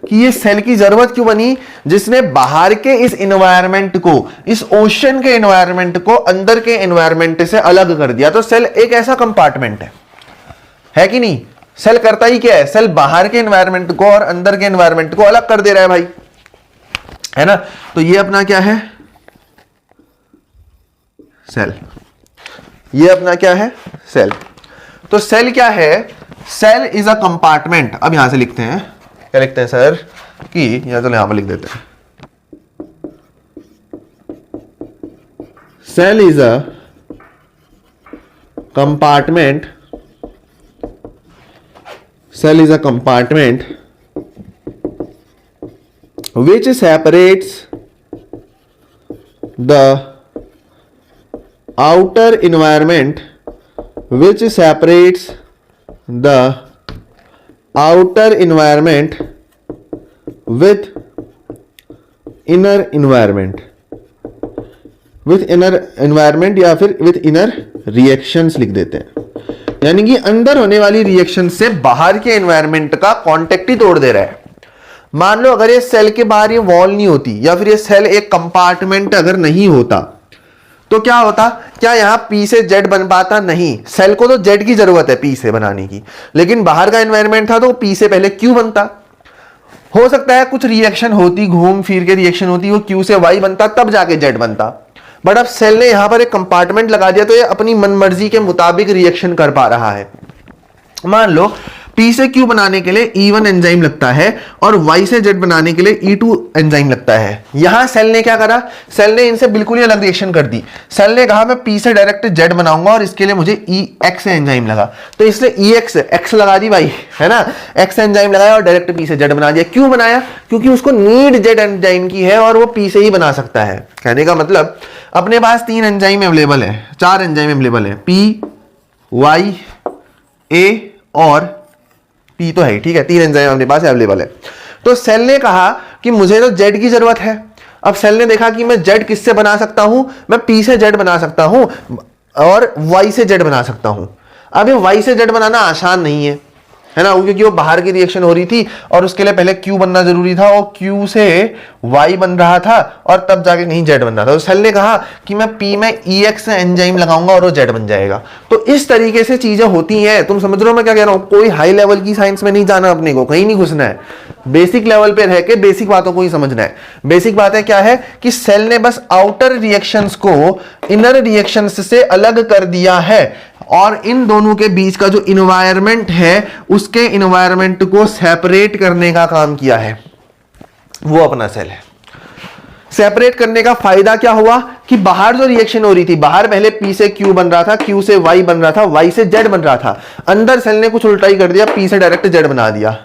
कि ये सेल की जरूरत क्यों बनी, जिसने बाहर के इस एनवायरनमेंट को, इस ओशन के एनवायरनमेंट को अंदर के एनवायरनमेंट से अलग कर दिया। तो सेल एक ऐसा कंपार्टमेंट है कि नहीं? सेल करता ही क्या है? सेल बाहर के एनवायरनमेंट को और अंदर के एनवायरनमेंट को अलग कर दे रहा है भाई, है ना। तो ये अपना क्या है? सेल। ये अपना क्या है? सेल। तो सेल क्या है? Cell is a compartment. अब यहां से लिखते हैं, क्या लिखते हैं सर कि, या तो यहां पर लिख देते हैं, cell is a compartment, cell is a compartment which separates the outer environment, which separates the outer environment with inner environment, with inner environment या फिर with inner reactions लिख देते हैं। यानी कि अंदर होने वाली रिएक्शन से बाहर के एनवायरनमेंट का कांटेक्ट ही तोड़ दे रहा है। मान लो अगर ये सेल के बाहर ये वॉल नहीं होती, या फिर ये सेल एक कंपार्टमेंट अगर नहीं होता, तो क्या होता? क्या यहां पी से जेड बन पाता? नहीं। सेल को तो जेड की जरूरत है पी से बनाने की, लेकिन बाहर का एनवायरनमेंट था तो पी से पहले क्यू बनता। हो सकता है कुछ रिएक्शन होती, घूम फिर के रिएक्शन होती, वो क्यू से वाई बनता, तब जाके जेड बनता। बट अब सेल ने यहां पर एक कंपार्टमेंट लगा दिया तो ये अपनी मनमर्जी के मुताबिक रिएक्शन कर पा रहा है। मान लो P से Q बनाने के लिए E1 एंजाइम लगता है और Y से Z बनाने के लिए E2 एंजाइम लगता है। यहां सेल ने क्या करा? सेल ने इनसे बिल्कुल ही अलग रिएक्शन कर दी। सेल ने कहा मैं P से डायरेक्ट Z बनाऊंगा और इसके लिए मुझे EX एंजाइम लगा, तो इसलिए EX X लगा दी भाई, है ना। X एंजाइम लगाया और डायरेक्ट P से Z बना दिया। क्यों बनाया? क्योंकि उसको नीड Z एंजाइम की है और वो P से ही बना सकता है। कहने का मतलब अपने पास 3 एंजाइम अवेलेबल है, 4 एंजाइम अवेलेबल है, P, Y, A और P तो है, ठीक है, 3 एंजाइम अपने पास अवेलेबल है। तो सेल ने कहा कि मुझे तो Z की जरूरत है। अब सेल ने देखा कि मैं Z किससे बना सकता हूं? मैं P से Z बना सकता हूं और Y से Z बना सकता हूं। अब ये Y से Z बनाना आसान नहीं है ना, क्योंकि वो बाहर की रिएक्शन हो रही थी और उसके लिए पहले Q बनना जरूरी था और Q से Y बन रहा था और तब जाके कहीं Z बन रहा था। तो सेल ने कहा कि मैं P में EX एंजाइम लगाऊंगा और वो Z बन जाएगा। तो इस तरीके से चीजें होती हैं। तुम समझ रहे हो मैं क्या कह रहा हूं? कोई हाई लेवल की साइंस में नहीं जाना, अपने को कहीं नहीं घुसना है, बेसिक लेवल पे रह के बेसिक बातों को ही समझना है। बेसिक बातें क्या है कि सेल ने बस आउटर रिएक्शंस को इनर रिएक्शंस से अलग कर दिया है और इन दोनों के बीच का जो इन्वायरमेंट है उसके इन्वायरमेंट को सेपरेट करने का काम किया है, वो अपना सेल है। सेपरेट करने का फायदा क्या हुआ कि बाहर जो रिएक्शन हो रही थी, बाहर पहले P से Q बन रहा था, Q से Y बन रहा था, Y से Z बन रहा था, अंदर सेल ने कुछ उल्टा ही कर दिया, P से डायरेक्ट Z बना दिया,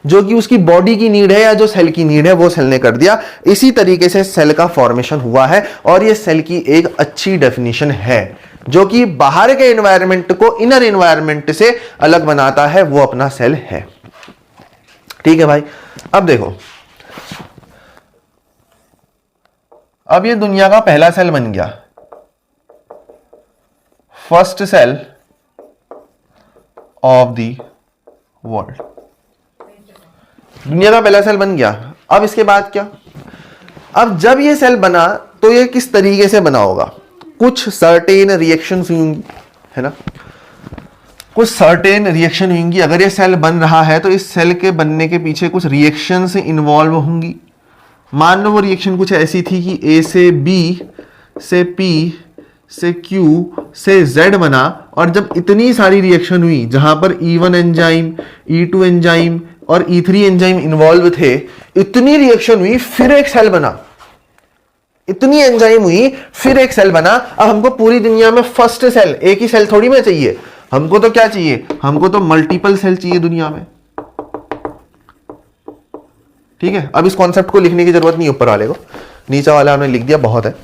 जो कि उसकी बॉडी की नीड है या जो सेल की नीड है वो सेल ने कर दिया। इसी तरीके से सेल का फॉर्मेशन हुआ है और ये सेल की एक अच्छी डेफिनेशन है, जो कि बाहर के एनवायरनमेंट को इनर एनवायरनमेंट से अलग बनाता है, वो अपना सेल है। ठीक है भाई। अब देखो, अब ये दुनिया का पहला सेल बन गया, first cell of the world. दुनिया का पहला सेल बन गया। अब इसके बाद क्या? अब जब ये सेल बना तो ये किस तरीके से बना होगा? कुछ सर्टेन रिएक्शंस होंगी, है ना, कुछ सर्टेन रिएक्शन होंगी। अगर ये सेल बन रहा है तो इस सेल के बनने के पीछे कुछ रिएक्शंस इन्वॉल्व होंगी। मान लो वो रिएक्शन कुछ ऐसी थी कि A से B से P से Q से Z बना, और जब इतनी सारी रिएक्शन हुई जहां पर E1 एंजाइम, E2 एंजाइम और E3 एंजाइम इन्वॉल्व थे, इतनी रिएक्शन हुई फिर एक सेल बना, इतनी एंजाइम हुई फिर एक सेल बना। अब हमको पूरी दुनिया में फर्स्ट सेल, एक ही सेल थोड़ी में चाहिए, हमको तो क्या चाहिए? हमको तो मल्टीपल सेल चाहिए दुनिया में। ठीक है। अब इस कॉन्सेप्ट को लिखने की जरूरत नहीं ऊपर वाले को, नीचे वाला हमने लिख दिया, बहुत है।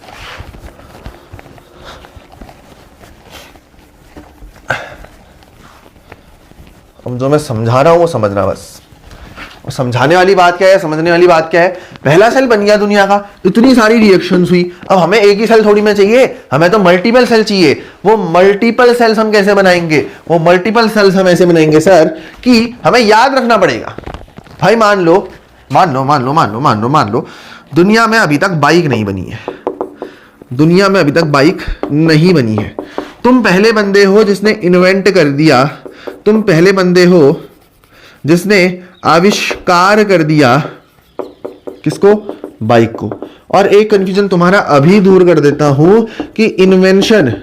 अब जो मैं समझा रहा हूं वो समझना बस। और समझाने वाली बात क्या है, समझने वाली बात क्या है, पहला सेल बन गया दुनिया का, इतनी सारी रिएक्शंस हुई, अब हमें एक ही सेल थोड़ी में चाहिए, हमें तो मल्टीपल सेल चाहिए। वो मल्टीपल सेल्स हम कैसे बनाएंगे, वो मल्टीपल सेल्स हम ऐसे बनाएंगे सर कि हमें याद रखना पड़ेगा। भाई मान लो दुनिया में अभी तक बाइक नहीं बनी है, दुनिया में अभी तक बाइक नहीं बनी है। तुम पहले बंदे हो जिसने इन्वेंट कर दिया, तुम पहले बंदे हो जिसने आविष्कार कर दिया किसको, बाइक को। और एक कंफ्यूजन तुम्हारा अभी दूर कर देता हूं कि इन्वेंशन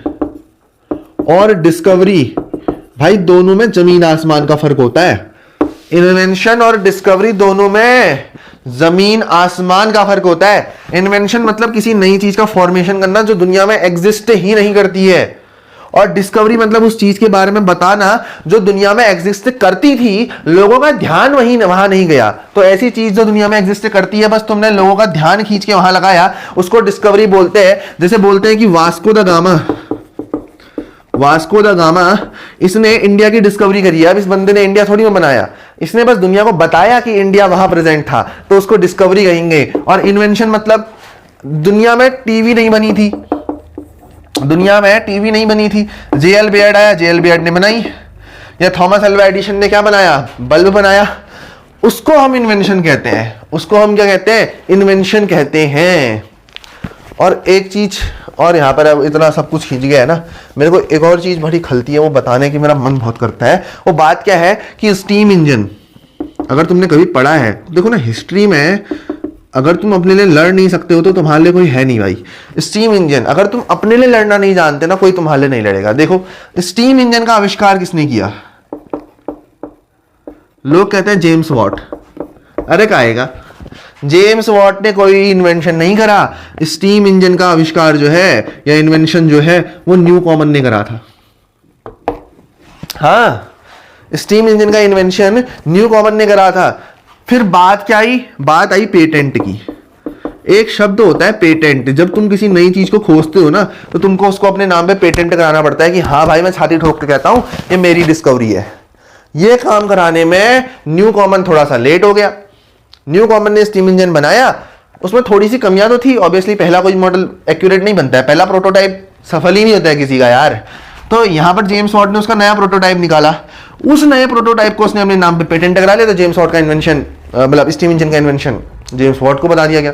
और डिस्कवरी भाई दोनों में जमीन आसमान का फर्क होता है। इन्वेंशन और डिस्कवरी दोनों में जमीन आसमान का फर्क होता है। इन्वेंशन मतलब किसी नई चीज का फॉर्मेशन करना जो दुनिया में एग्जिस्ट ही नहीं करती है, और डिस्कवरी मतलब उस चीज के बारे में बताना जो दुनिया में एग्जिस्ट करती थी, लोगों का ध्यान वहां नहीं गया। तो ऐसी चीज जो दुनिया में एग्जिस्ट करती है, बस तुमने लोगों का ध्यान खींच के वहां लगाया, उसको डिस्कवरी बोलते हैं। जैसे बोलते हैं कि वास्को द गामा इसने इंडिया की डिस्कवरी करी है। अब इस बंदे ने इंडिया थोड़ी में बनाया, इसने बस दुनिया को बताया कि इंडिया वहां प्रेजेंट था, तो उसको डिस्कवरी कहेंगे। और इन्वेंशन मतलब दुनिया में टीवी नहीं बनी थी, दुनिया में टीवी नहीं बनी थी, जेएल बेयर्ड आया, जेएल बेयर्ड ने बनाई, या थॉमस अल्वा एडिशन ने क्या बनाया, बल्ब बनाया, उसको हम इन्वेंशन कहते हैं। उसको हम क्या कहते हैं, इन्वेंशन कहते हैं। और एक चीज और, यहां पर अब इतना सब कुछ खींच गया है ना, मेरे को एक और चीज बड़ी खलती है, वो बताने की मेरा मन बहुत करता है। वो बात क्या है कि स्टीम इंजन, अगर तुमने कभी पढ़ा है, देखो ना हिस्ट्री में अगर तुम अपने लिए लड़ नहीं सकते हो तो तुम्हारे लिए कोई है नहीं भाई। स्टीम इंजन, अगर तुम अपने लिए लड़ना नहीं जानते ना, कोई तुम्हारे लिए नहीं लड़ेगा। देखो स्टीम इंजन का आविष्कार किसने किया, लोग कहते हैं जेम्स वॉट। अरे कहेगा जेम्स वॉट ने कोई इन्वेंशन नहीं करा, स्टीम इंजन का आविष्कार जो है या इन्वेंशन जो है वो न्यू कॉमन ने करा था। हाँ, स्टीम इंजन का इन्वेंशन न्यू कॉमन ने करा था। फिर बात क्या आई, बात आई पेटेंट की। एक शब्द होता है पेटेंट, जब तुम किसी नई चीज को खोजते हो ना, तो तुमको उसको अपने नाम पे पेटेंट कराना पड़ता है कि हाँ भाई मैं छाती ठोक के कहता हूं ये मेरी डिस्कवरी है। ये काम कराने में न्यू कॉमन थोड़ा सा लेट हो गया। न्यू कॉमन ने स्टीम इंजन बनाया, उसमें थोड़ी सी कमियां तो थी ऑब्वियसली, पहला कोई मॉडल एक्यूरेट नहीं बनता है, पहला प्रोटोटाइप सफल ही नहीं होता है किसी का यार। तो यहां पर जेम्स वॉट ने उसका नया प्रोटोटाइप निकाला, उस नए प्रोटोटाइप को उसने अपने नाम पे पेटेंट करा लिया, तो जेम्स वॉट का इन्वेंशन मतलब स्टीम इंजन का इन्वेंशन जेम्स वॉट को बता दिया गया।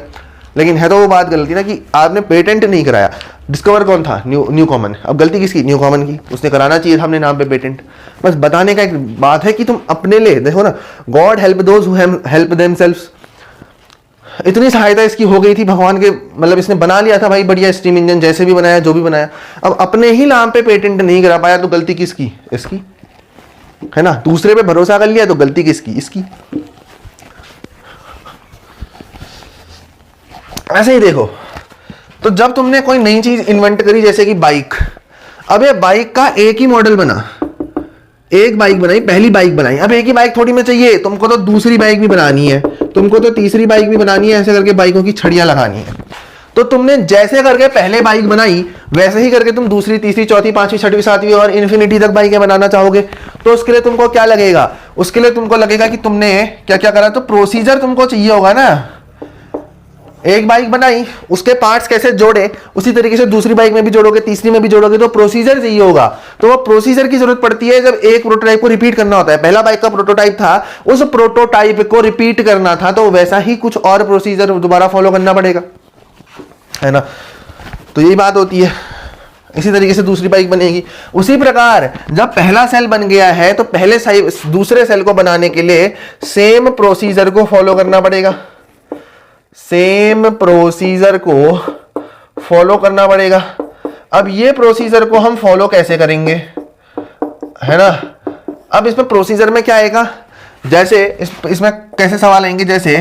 लेकिन है तो वो बात गलती ना कि आपने पेटेंट नहीं कराया, डिस्कवर कौन था, न्यू कॉमन। अब गलती किसकी, न्यू कॉमन की, उसने कराना चाहिए था अपने नाम पे पेटेंट। बस बताने का एक बात है कि तुम अपने लिए देखो ना, God help those who help themselves. इतनी सहायता इसकी हो गई थी भगवान के, मतलब इसने बना लिया था भाई बढ़िया स्टीम इंजन, जैसे भी बनाया जो भी बनाया। अब अपने ही नाम पे पेटेंट नहीं करा पाया तो गलती किसकी, इसकी, है ना। दूसरे पे भरोसा कर लिया तो गलती किसकी, इसकी। ऐसे ही देखो, तो जब तुमने कोई नई चीज इन्वेंट करी जैसे कि बाइक, अब ये बाइक का एक ही मॉडल बना, एक बाइक बनाई, पहली बाइक बनाई, अब एक ही बाइक थोड़ी में चाहिए, तुमको तो दूसरी बाइक भी बनानी है, तुमको तो तीसरी बाइक भी बनानी है, ऐसे करके बाइकों की छड़ियां लगानी है। तो तुमने जैसे करके पहले बाइक बनाई, वैसे ही करके तुम दूसरी, तीसरी, चौथी, पांचवी, छठवीं, सातवीं और इन्फिनिटी तक बाइकें बनाना चाहोगे। तो उसके लिए तुमको क्या लगेगा, उसके लिए तुमको लगेगा कि तुमने क्या क्या करा, तो प्रोसीजर तुमको चाहिए होगा ना। एक बाइक बनाई, उसके पार्ट्स कैसे जोड़े, उसी तरीके से दूसरी बाइक में भी जोड़ोगे, तीसरी में भी जोड़ोगे, तो प्रोसीजर चाहिए होगा। तो वो प्रोसीजर की जरूरत पड़ती है जब एक प्रोटोटाइप को रिपीट करना होता है। पहला बाइक का प्रोटोटाइप था, उस प्रोटोटाइप को रिपीट करना था, तो वैसा ही कुछ और प्रोसीजर दोबारा फॉलो करना पड़ेगा, है ना। तो यही बात होती है, इसी तरीके से दूसरी बाइक बनेगी। उसी प्रकार जब पहला सेल बन गया है तो पहले दूसरे सेल को बनाने के लिए सेम प्रोसीजर को फॉलो करना पड़ेगा, सेम प्रोसीजर को फॉलो करना पड़ेगा। अब ये प्रोसीजर को हम फॉलो कैसे करेंगे, है ना। अब इसमें प्रोसीजर में क्या आएगा, जैसे इसमें कैसे सवाल आएंगे, जैसे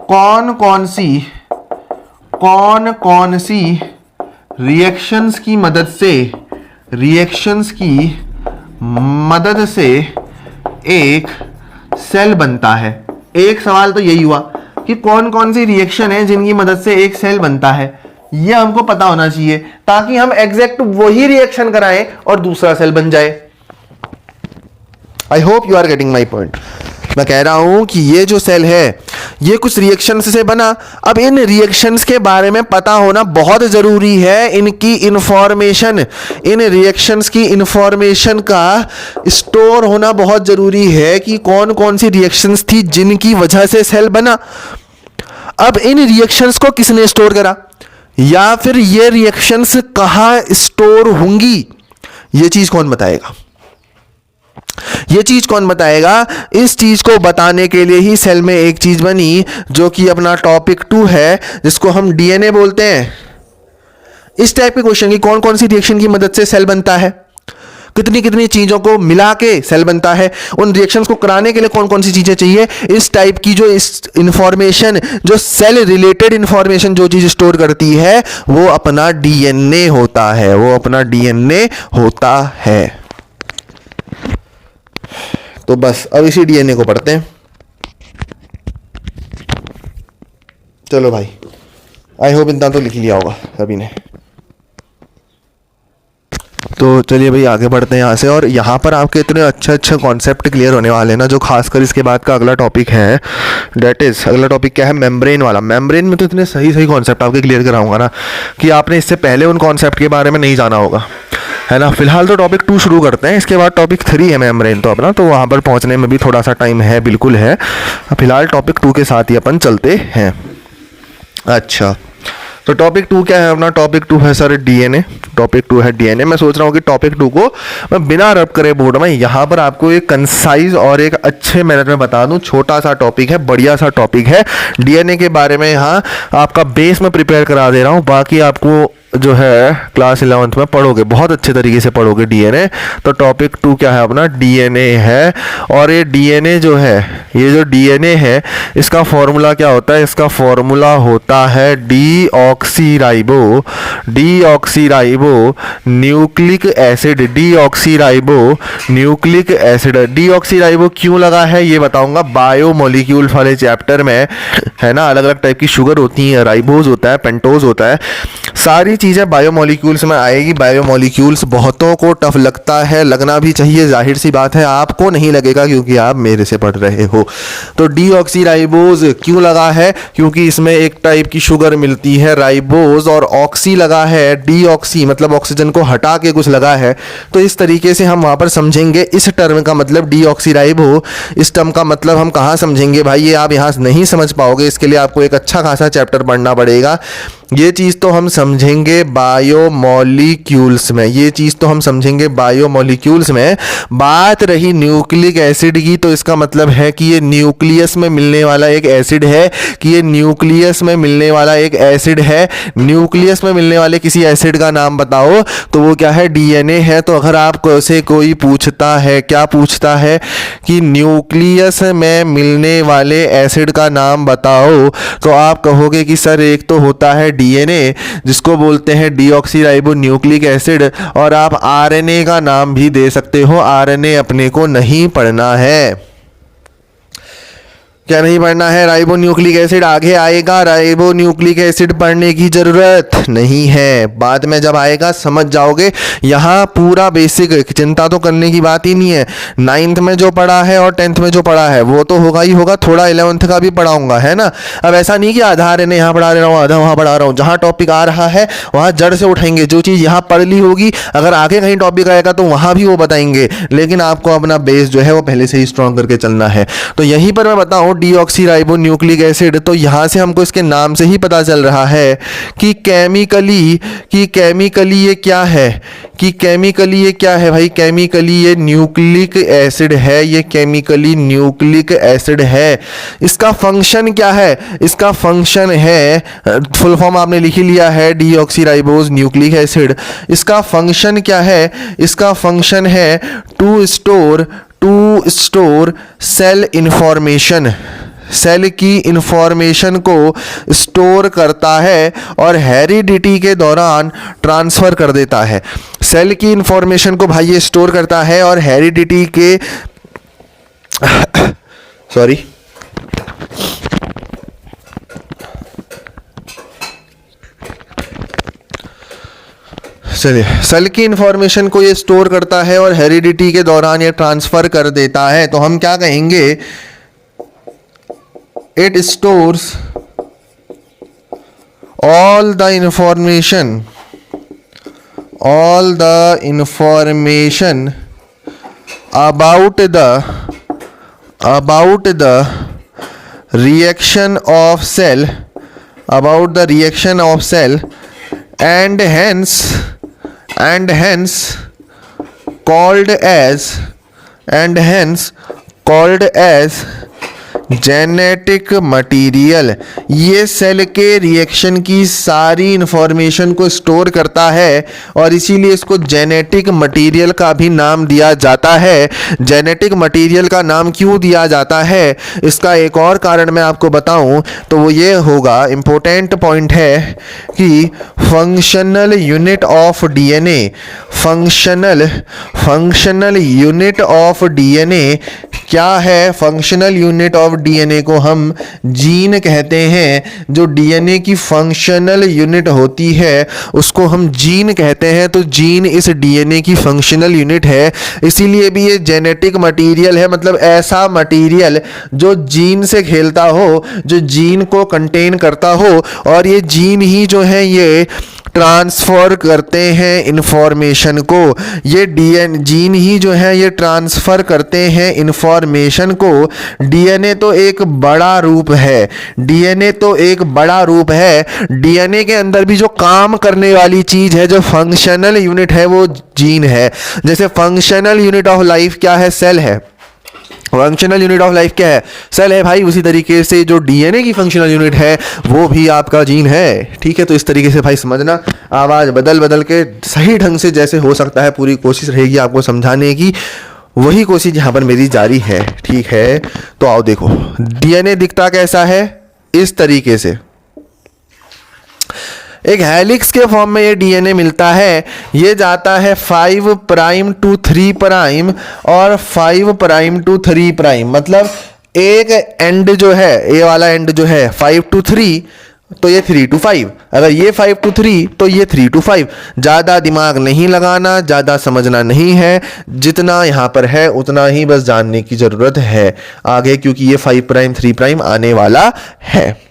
कौन कौन सी रिएक्शंस की मदद से एक सेल बनता है। एक सवाल तो यही हुआ कि कौन कौन सी रिएक्शन है जिनकी मदद से एक सेल बनता है, ये हमको पता होना चाहिए, ताकि हम एग्जैक्ट वही रिएक्शन कराएं और दूसरा सेल बन जाए। I hope you are getting my point. मैं कह रहा हूं कि ये जो सेल है ये कुछ रिएक्शंस से बना। अब इन रिएक्शंस के बारे में पता होना बहुत ज़रूरी है, इनकी इंफॉर्मेशन, इन रिएक्शंस की इंफॉर्मेशन का स्टोर होना बहुत ज़रूरी है कि कौन कौन सी रिएक्शंस थी जिनकी वजह से सेल बना। अब इन रिएक्शंस को किसने स्टोर करा या फिर ये रिएक्शंस कहाँ स्टोर होंगी, ये चीज़ कौन बताएगा? ये चीज कौन बताएगा? इस चीज को बताने के लिए ही सेल में एक चीज बनी जो कि अपना टॉपिक 2 है, जिसको हम डीएनए बोलते हैं। इस टाइप के क्वेश्चन की कौन कौन सी रिएक्शन की मदद से सेल बनता है, कितनी कितनी चीजों को मिला के सेल बनता है, उन रिएक्शंस को कराने के लिए कौन कौन सी चीजें चाहिए, इस टाइप की जो इस इंफॉर्मेशन, जो सेल रिलेटेड इंफॉर्मेशन जो चीज स्टोर करती है वो अपना डीएनए होता है, वो अपना डीएनए होता है। तो बस अब इसी डीएनए को पढ़ते हैं। चलो भाई, आई होप इतना तो लिख लिया होगा सभी ने। तो चलिए भाई आगे बढ़ते हैं यहाँ से। और यहाँ पर आपके इतने अच्छे कॉन्सेप्ट क्लियर होने वाले हैं ना, जो खासकर इसके बाद का अगला टॉपिक है, डेट इज अगला टॉपिक क्या है, मेम्ब्रेन वाला। मेम्ब्रेन में तो इतने सही कॉन्सेप्ट आपके क्लियर कराऊंगा ना कि आपने इससे पहले उन कॉन्सेप्ट के बारे में नहीं जाना होगा, है ना। फिलहाल तो टॉपिक 2 शुरू करते हैं, इसके बाद टॉपिक 3 है मेम्ब्रेन तो अपना, तो वहाँ पर पहुँचने में भी थोड़ा सा टाइम है, बिल्कुल है। फिलहाल टॉपिक 2 के साथ ही अपन चलते हैं। अच्छा, तो टॉपिक 2 क्या है अपना? टॉपिक 2 है सर डीएनए। टॉपिक 2 है डीएनए। मैं सोच रहा हूँ कि टॉपिक 2 को मैं बिना रब करे बोर्ड में यहाँ पर आपको एक कंसाइज और एक अच्छे मैनर में बता दूँ। छोटा सा टॉपिक है, बढ़िया सा टॉपिक है। डीएनए के बारे में यहाँ आपका बेस में प्रिपेयर करा दे रहा हूँ, बाकी आपको जो है क्लास 11th में पढ़ोगे, बहुत अच्छे तरीके से पढ़ोगे डीएनए। तो टॉपिक 2 क्या है अपना? डीएनए है। और ये डीएनए जो है, ये जो डीएनए है, इसका फॉर्मूला क्या होता है? इसका फॉर्मूला होता है deoxyribo nucleic acid. Deoxyribo nucleic acid. Deoxyribo क्यों लगा है ये बताऊंगा बायोमोलिक्यूल वाले चैप्टर में, है ना। अलग अलग टाइप की शुगर होती है, राइबोज होता है, पेंटोज होता है, सारी चीज़ें बायोमोलिक्यूल्स में आएगी। बायोमोलिक्यूल्स बहुतों को टफ लगता है, लगना भी चाहिए, जाहिर सी बात है। आपको नहीं लगेगा क्योंकि आप मेरे से पढ़ रहे हो। तो डीऑक्सीराइबोज क्यों लगा है? क्योंकि इसमें एक टाइप की शुगर मिलती है राइबोज, और ऑक्सी लगा है, डीऑक्सी मतलब ऑक्सीजन को हटा के कुछ लगा है। तो इस तरीके से हम वहाँ पर समझेंगे इस टर्म का मतलब डीऑक्सीराइबो। इस टर्म का मतलब हम कहाँ समझेंगे भाई? ये आप यहाँ नहीं समझ पाओगे, इसके लिए आपको एक अच्छा खासा चैप्टर पढ़ना पड़ेगा। ये चीज़ तो हम समझेंगे बायोमोलिक्यूल्स में, ये चीज़ तो हम समझेंगे बायोमोलिक्यूल्स में। बात रही न्यूक्लिक एसिड की, तो इसका मतलब है कि ये न्यूक्लियस में मिलने वाला एक एसिड है, कि ये न्यूक्लियस में मिलने वाला एक एसिड है। न्यूक्लियस में मिलने वाले किसी एसिड का नाम बताओ, तो वो क्या है? डीएनए है। तो अगर आपको से कोई पूछता है, क्या पूछता है कि न्यूक्लियस में मिलने वाले एसिड का नाम बताओ, तो आप कहोगे कि सर एक तो होता है डीएनए, जिसको बोलते हैं डीऑक्सीराइबो न्यूक्लिक एसिड, और आप आरएनए का नाम भी दे सकते हो। आरएनए अपने को नहीं पढ़ना है। क्या नहीं पढ़ना है? राइबो न्यूक्लिक एसिड आगे आएगा, राइबो न्यूक्लिक एसिड पढ़ने की जरूरत नहीं है, बाद में जब आएगा समझ जाओगे। यहाँ पूरा बेसिक, चिंता तो करने की बात ही नहीं है। 9th में जो पढ़ा है और 10th में जो पढ़ा है वो तो होगा ही होगा, थोड़ा 11th का भी पढ़ाऊंगा, है ना। अब ऐसा नहीं कि आधा ने यहाँ पढ़ा रहा हूँ, आधा वहाँ पढ़ा रहा हूँ। जहाँ टॉपिक आ रहा है वहाँ जड़ से उठाएंगे। जो चीज़ यहाँ पढ़ ली होगी, अगर आगे कहीं टॉपिक आएगा तो वहाँ भी वो बताएंगे, लेकिन आपको अपना बेस जो है वो पहले से ही स्ट्रॉन्ग करके चलना है। तो यहीं पर मैं बताऊँ डीऑक्सीराइबो न्यूक्लिक एसिड, तो यहाँ से हमको इसके नाम से ही पता चल रहा है कि केमिकली ये क्या है, कि केमिकली ये क्या है भाई? केमिकली ये न्यूक्लिक एसिड है, ये केमिकली न्यूक्लिक एसिड है। इसका फंक्शन क्या है? इसका फंक्शन है, फुल फॉर्म आपने लिख ही लिया है, डीऑक्सीराइबोज न्यूक्लिक एसिड। इसका फंक्शन क्या है? इसका फंक्शन है to store cell information. Cell की इंफॉर्मेशन को स्टोर करता है और हेरिडिटी के दौरान ट्रांसफ़र कर देता है। सेल की इंफॉर्मेशन को भाई ये स्टोर करता है और हेरिडिटी के सॉरी चलिए, सेल की इंफॉर्मेशन को ये स्टोर करता है और हेरिडिटी के दौरान ये ट्रांसफ़र कर देता है। तो हम क्या कहेंगे it stores all the information about the reaction of cell, and hence called as genetic material. ये सेल के रिएक्शन की सारी इंफॉर्मेशन को स्टोर करता है और इसीलिए इसको जेनेटिक मटीरियल का भी नाम दिया जाता है। जेनेटिक मटीरियल का नाम क्यों दिया जाता है, इसका एक और कारण मैं आपको बताऊं तो वो ये होगा, इम्पोर्टेंट पॉइंट है कि functional unit of DNA, functional unit of DNA क्या है? फंक्शनल यूनिट ऑफ डीएनए को हम जीन कहते हैं। जो डीएनए की फंक्शनल यूनिट होती है उसको हम जीन कहते हैं। तो जीन इस डीएनए की फंक्शनल यूनिट है, इसीलिए भी ये जेनेटिक मटेरियल है। मतलब ऐसा मटेरियल जो जीन से खेलता हो, जो जीन को कंटेन करता हो, और ये जीन ही जो है ये ट्रांसफ़र करते हैं इंफॉर्मेशन को। ये जीन ही जो है ये ट्रांसफ़र करते हैं इंफॉर्मेशन को। डीएनए तो एक बड़ा रूप है, डीएनए के अंदर भी जो काम करने वाली चीज़ है, जो फंक्शनल यूनिट है, वो जीन है। जैसे फंक्शनल यूनिट ऑफ लाइफ क्या है? सेल है। फंक्शनल यूनिट ऑफ लाइफ क्या है? सेल है भाई। उसी तरीके से जो डीएनए की फंक्शनल यूनिट है वो भी आपका जीन है। ठीक है, तो इस तरीके से भाई समझना। आवाज़ बदल के सही ढंग से जैसे हो सकता है पूरी कोशिश रहेगी आपको समझाने की, वही कोशिश यहाँ पर मेरी जारी है। ठीक है, तो आओ देखो डीएनए दिखता कैसा है, इस तरीके से। एक हेलिक्स के फॉर्म में ये डीएनए मिलता है। ये जाता है 5 प्राइम टू 3 प्राइम और 5 प्राइम टू 3 प्राइम। मतलब एक एंड जो है, ये वाला एंड जो है 5 टू 3, तो ये 3 टू 5। अगर ये 5 टू 3 तो ये 3 टू 5। ज़्यादा दिमाग नहीं लगाना, ज़्यादा समझना नहीं है, जितना यहाँ पर है उतना ही बस जानने की ज़रूरत है आगे, क्योंकि ये 5 प्राइम 3 प्राइम आने वाला है।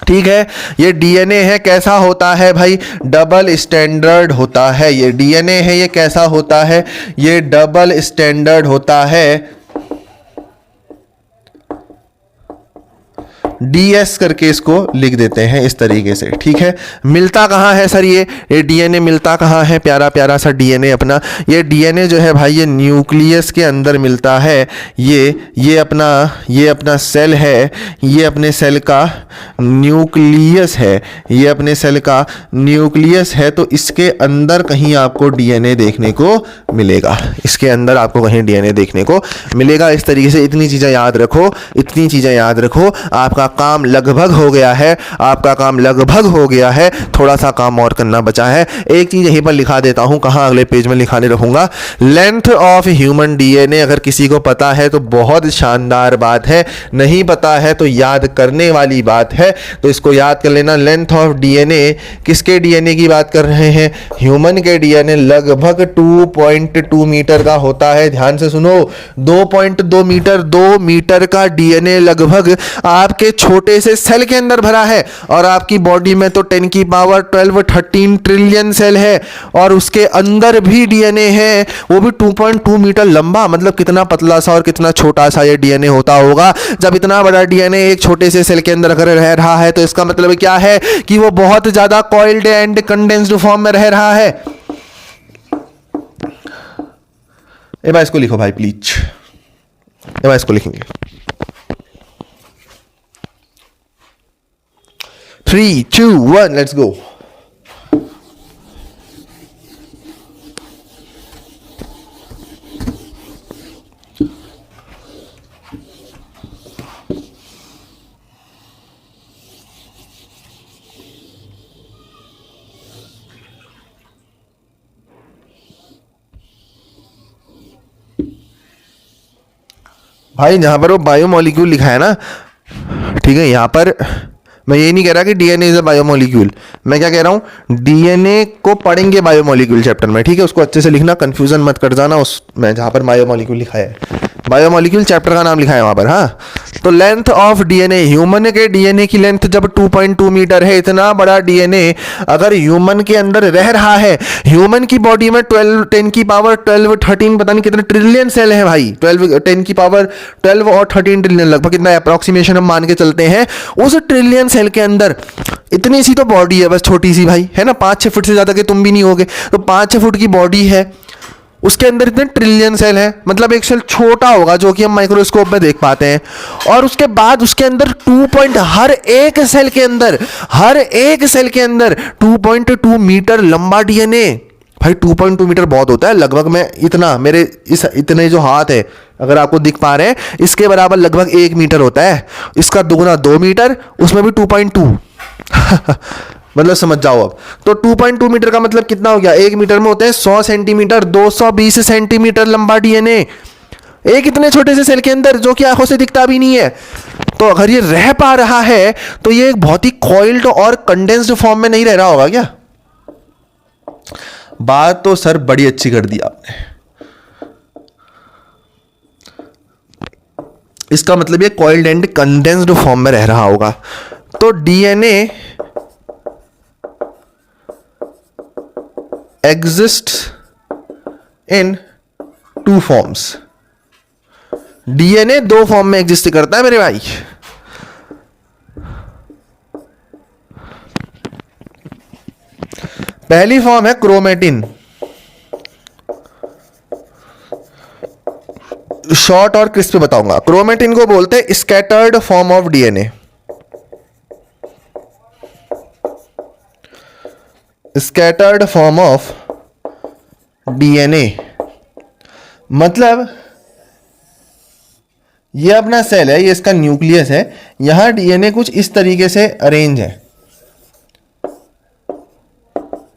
ठीक है, ये डीएनए है, कैसा होता है भाई? डबल स्टैंडर्ड होता है। ये डीएनए है, ये कैसा होता है? ये डबल स्टैंडर्ड होता है। डीएस करके इसको लिख देते हैं इस तरीके से। ठीक है, मिलता कहाँ है सर? ये डीएनए मिलता कहाँ है? प्यारा प्यारा सा डीएनए अपना, ये डीएनए जो है भाई ये न्यूक्लियस के अंदर मिलता है। ये अपना सेल है, ये अपने सेल का न्यूक्लियस है, ये अपने सेल का न्यूक्लियस है। तो इसके अंदर कहीं आपको डीएनए देखने को मिलेगा, इसके अंदर आपको कहीं डीएनए देखने को मिलेगा। इस तरीके से इतनी चीज़ें याद रखो, आपका काम लगभग हो गया है, थोड़ा सा काम और करना बचा है। एक चीज़ यहीं पर लिखा देता हूँ, कहाँ अगले पेज में लिखाने रखूँगा। लेंथ ऑफ ह्यूमन डीएनए अगर किसी को पता है तो बहुत शानदार बात है, नहीं पता है तो याद करने वाली बात है, तो इसको याद कर लेना। लेंथ ऑफ डीएनए, किसके डीएनए की बात कर रहे हैं? ह्यूमन के डीएनए लगभग 2.2 मीटर का होता है। ध्यान से सुनो, 2.2 मीटर, 2 मीटर का डीएनए लगभग आपके छोटे से सेल के अंदर भरा है। और आपकी बॉडी में तो 10 की पावर 12 13 ट्रिलियन सेल है, और उसके अंदर भी डीएनए है, वो भी 2.2 मीटर लंबा। मतलब कितना पतला सा और कितना छोटा सा ये डीएनए होता होगा। जब इतना बड़ा डीएनए एक छोटे से सेल के अंदर अगर रह रहा है तो इसका मतलब क्या है कि वो बहुत ज्यादा कॉइल्ड एंड कंडेंस्ड फॉर्म में रह रहा है। ए भाई इसको लिखो भाई प्लीज, ए भाई इसको लिखेंगे। 3 2 1 लेट्स गो। भाई जहां पर वो बायोमोलिक्यूल लिखा है ना, ठीक है, यहां पर मैं ये नहीं कह रहा कि डीएनए इज अ बायोमोलिक्यूल। मैं क्या कह रहा हूँ, डीएनए को पढ़ेंगे बायोमोलिक्यूल चैप्टर में। ठीक है, उसको अच्छे से लिखना, कंफ्यूजन मत कर जाना उस में जहाँ पर बायोमोलिक्यूल लिखा है। बायोमोलिक्यूल चैप्टर का नाम लिखा है वहां पर। हाँ, तो लेंथ ऑफ डीएनए, ह्यूमन के डीएनए की लेंथ जब 2.2 मीटर है, इतना बड़ा डीएनए अगर ह्यूमन के अंदर रह रहा है, ह्यूमन की बॉडी में 12 10 की पावर 12 13 पता नहीं कितने ट्रिलियन सेल है भाई, 12 10 की पावर 12 और 13 ट्रिलियन, लगभग कितना अप्रोक्सीमेशन हम मान के चलते हैं। उस ट्रिलियन सेल के अंदर इतनी सी तो बॉडी है, बस छोटी सी भाई, है ना, 5-6 फुट से ज्यादा के तुम भी नहीं होगे, तो 5-6 फुट की बॉडी है, उसके अंदर इतने ट्रिलियन सेल है, मतलब एक सेल छोटा होगा जो कि हम माइक्रोस्कोप में देख पाते हैं, और उसके बाद उसके अंदर हर एक सेल के अंदर 2.2 मीटर लंबा डीएनए। भाई 2.2 मीटर बहुत होता है, लगभग मैं इतना, मेरे इतने जो हाथ है अगर आपको दिख पा रहे हैं, इसके बराबर लगभग 1 मीटर होता है, इसका दुगना 2 मीटर, उसमें भी 2.2 मतलब समझ जाओ अब। तो 2.2 मीटर का मतलब कितना हो गया, 1 मीटर में होते हैं 100 सेंटीमीटर, 220 सेंटीमीटर लंबा डीएनए एक इतने छोटे से सेल के अंदर, जो कि आंखों से दिखता भी नहीं है। तो अगर ये रह पा रहा है तो ये एक बहुत ही कॉइल्ड और कंडेंस्ड फॉर्म में नहीं रह रहा होगा क्या? बात तो सर बड़ी अच्छी कर दी आपने। इसका मतलब ये कॉइल्ड एंड कंडेंस्ड फॉर्म में रह रहा होगा। तो DNA exists in 2 forms। DNA 2 form में एग्जिस्ट करता है मेरे भाई। पहली फॉर्म है क्रोमेटिन, शॉर्ट और क्रिस्प बताऊंगा। क्रोमेटिन को बोलते हैं scattered form of DNA, scattered form of DNA मतलब ये अपना सेल है, ये इसका न्यूक्लियस है, यहां डीएनए कुछ इस तरीके से अरेंज है,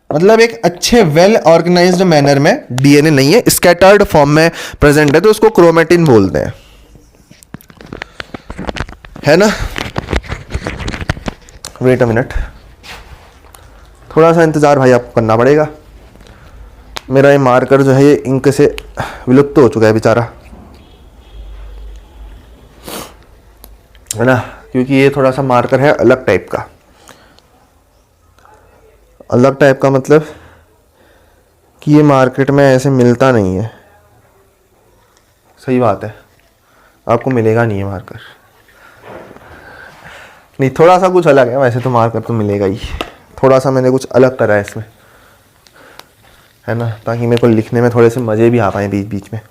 मतलब एक अच्छे वेल ऑर्गेनाइज्ड मैनर में डीएनए नहीं है, स्कैटर्ड फॉर्म में प्रेजेंट है, तो उसको क्रोमेटिन बोलते हैं, है ना। वेट अ मिनट, थोड़ा सा इंतजार भाई आपको करना पड़ेगा। मेरा ये मार्कर जो है ये इंक से विलुप्त हो चुका है बेचारा, है ना, क्योंकि ये थोड़ा सा मार्कर है अलग टाइप का। अलग टाइप का मतलब कि ये मार्केट में ऐसे मिलता नहीं है। सही बात है, आपको मिलेगा नहीं है मार्कर, नहीं थोड़ा सा कुछ अलग है, वैसे तो मार्कर तो मिलेगा ही, थोड़ा सा मैंने कुछ अलग करा है इसमें, है ना, ताकि मेरे को लिखने में थोड़े से मजे भी आ पाए बीच बीच में।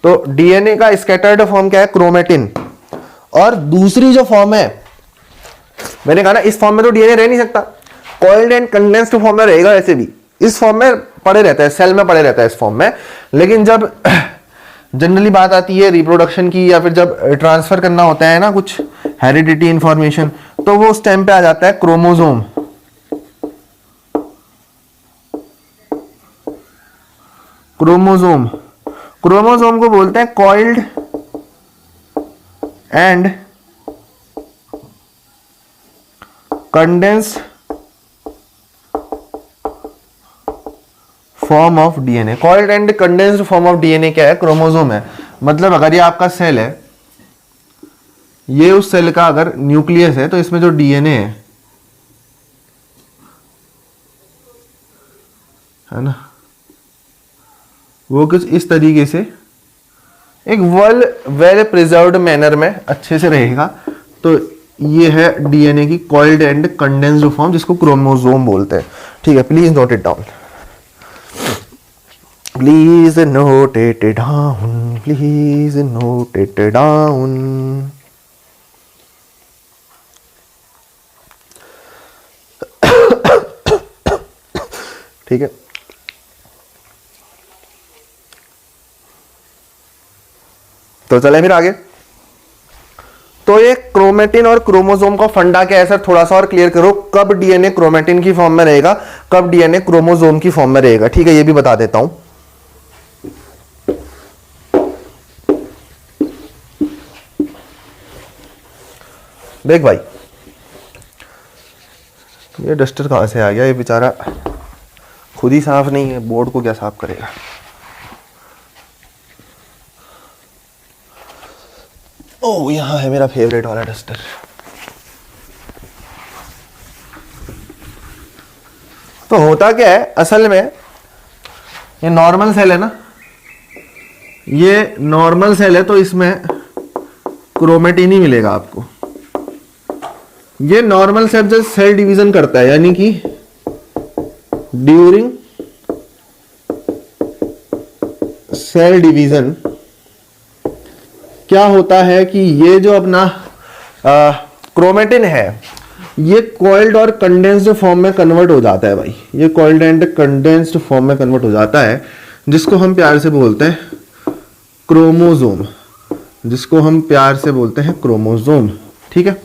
तो डीएनए का स्कैटर्ड फॉर्म क्या है, क्रोमेटिन। और दूसरी जो फॉर्म है, मैंने कहा ना इस फॉर्म में तो डीएनए रह नहीं सकता, कॉइल्ड एंड कंडेंस्ड फॉर्म में रहेगा, ऐसे भी इस फॉर्म में पड़े रहता है, सेल में पड़े रहता है इस फॉर्म में। लेकिन जब जनरली बात आती है रिप्रोडक्शन की, या फिर जब ट्रांसफर करना होता है ना कुछ हेरिडिटी इंफॉर्मेशन, तो वो उस टाइम पे आ जाता है क्रोमोसोम। क्रोमोसोम, क्रोमोसोम को बोलते हैं coiled and condensed form of DNA. Coiled and condensed form of DNA क्या है, क्रोमोसोम है। मतलब अगर ये आपका सेल है, ये उस सेल का अगर न्यूक्लियस है, तो इसमें जो डीएनए है ना, वो कुछ इस तरीके से एक वेल प्रिजर्व्ड मैनर में अच्छे से रहेगा। तो ये है डीएनए की कॉइल्ड एंड कंडेंस्ड फॉर्म, जिसको क्रोमोसोम बोलते हैं। ठीक है, please note it down, please note it down, please note it down. ठीक है, तो चले फिर आगे। तो ये क्रोमेटिन और क्रोमोसोम का फंडा क्या है सर, थोड़ा सा और क्लियर करो। कब डीएनए क्रोमेटिन की फॉर्म में रहेगा, कब डीएनए क्रोमोसोम की फॉर्म में रहेगा। ठीक है, ये भी बता देता हूं। देख भाई, ये डस्टर कहां से आ गया, ये बेचारा खुद ही साफ नहीं है, बोर्ड को क्या साफ करेगा। ओ यहाँ है मेरा फेवरेट वाला डस्टर। तो होता क्या है असल में, ये नॉर्मल सेल है ना, ये नॉर्मल सेल है, तो इसमें क्रोमेटिन ही मिलेगा आपको। ये नॉर्मल सेल जब सेल डिवीजन करता है, यानी कि ड्यूरिंग सेल डिवीजन क्या होता है कि ये जो अपना क्रोमेटिन है ये कॉइल्ड और कंडेंस्ड फॉर्म में कन्वर्ट हो जाता है भाई। ये कॉइल्ड एंड कंडेंस्ड फॉर्म में कन्वर्ट हो जाता है, जिसको हम प्यार से बोलते हैं क्रोमोसोम, जिसको हम प्यार से बोलते हैं क्रोमोसोम। ठीक है,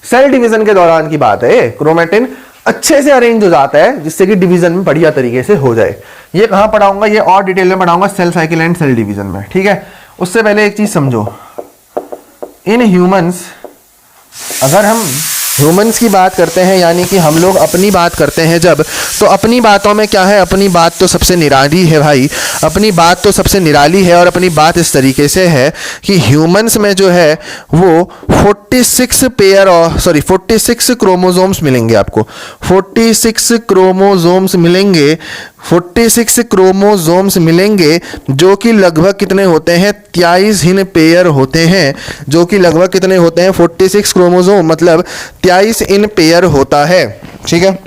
सेल डिवीजन के दौरान की बात है। क्रोमेटिन अच्छे से अरेंज हो जाता है जिससे कि डिवीजन में बढ़िया तरीके से हो जाए। ये कहां पढ़ाऊंगा, ये और डिटेल में पढ़ाऊंगा cell cycle and cell division में। ठीक है, उससे पहले एक चीज समझो, इन ह्यूमंस, अगर हम ह्यूमंस की बात करते हैं, यानी कि हम लोग अपनी बात करते हैं जब, तो अपनी बातों में क्या है, अपनी बात तो सबसे निराली है भाई, अपनी बात तो सबसे निराली है। और अपनी बात इस तरीके से है कि ह्यूमंस में जो है वो 46 क्रोमोसोम्स मिलेंगे आपको, 46 क्रोमोसोम्स मिलेंगे, 46 क्रोमोसोम्स मिलेंगे, जो कि लगभग कितने होते हैं, 23 इन पेयर होते हैं, जो कि लगभग कितने होते हैं, 46 क्रोमोसोम मतलब 23 इन पेयर होता है। ठीक है,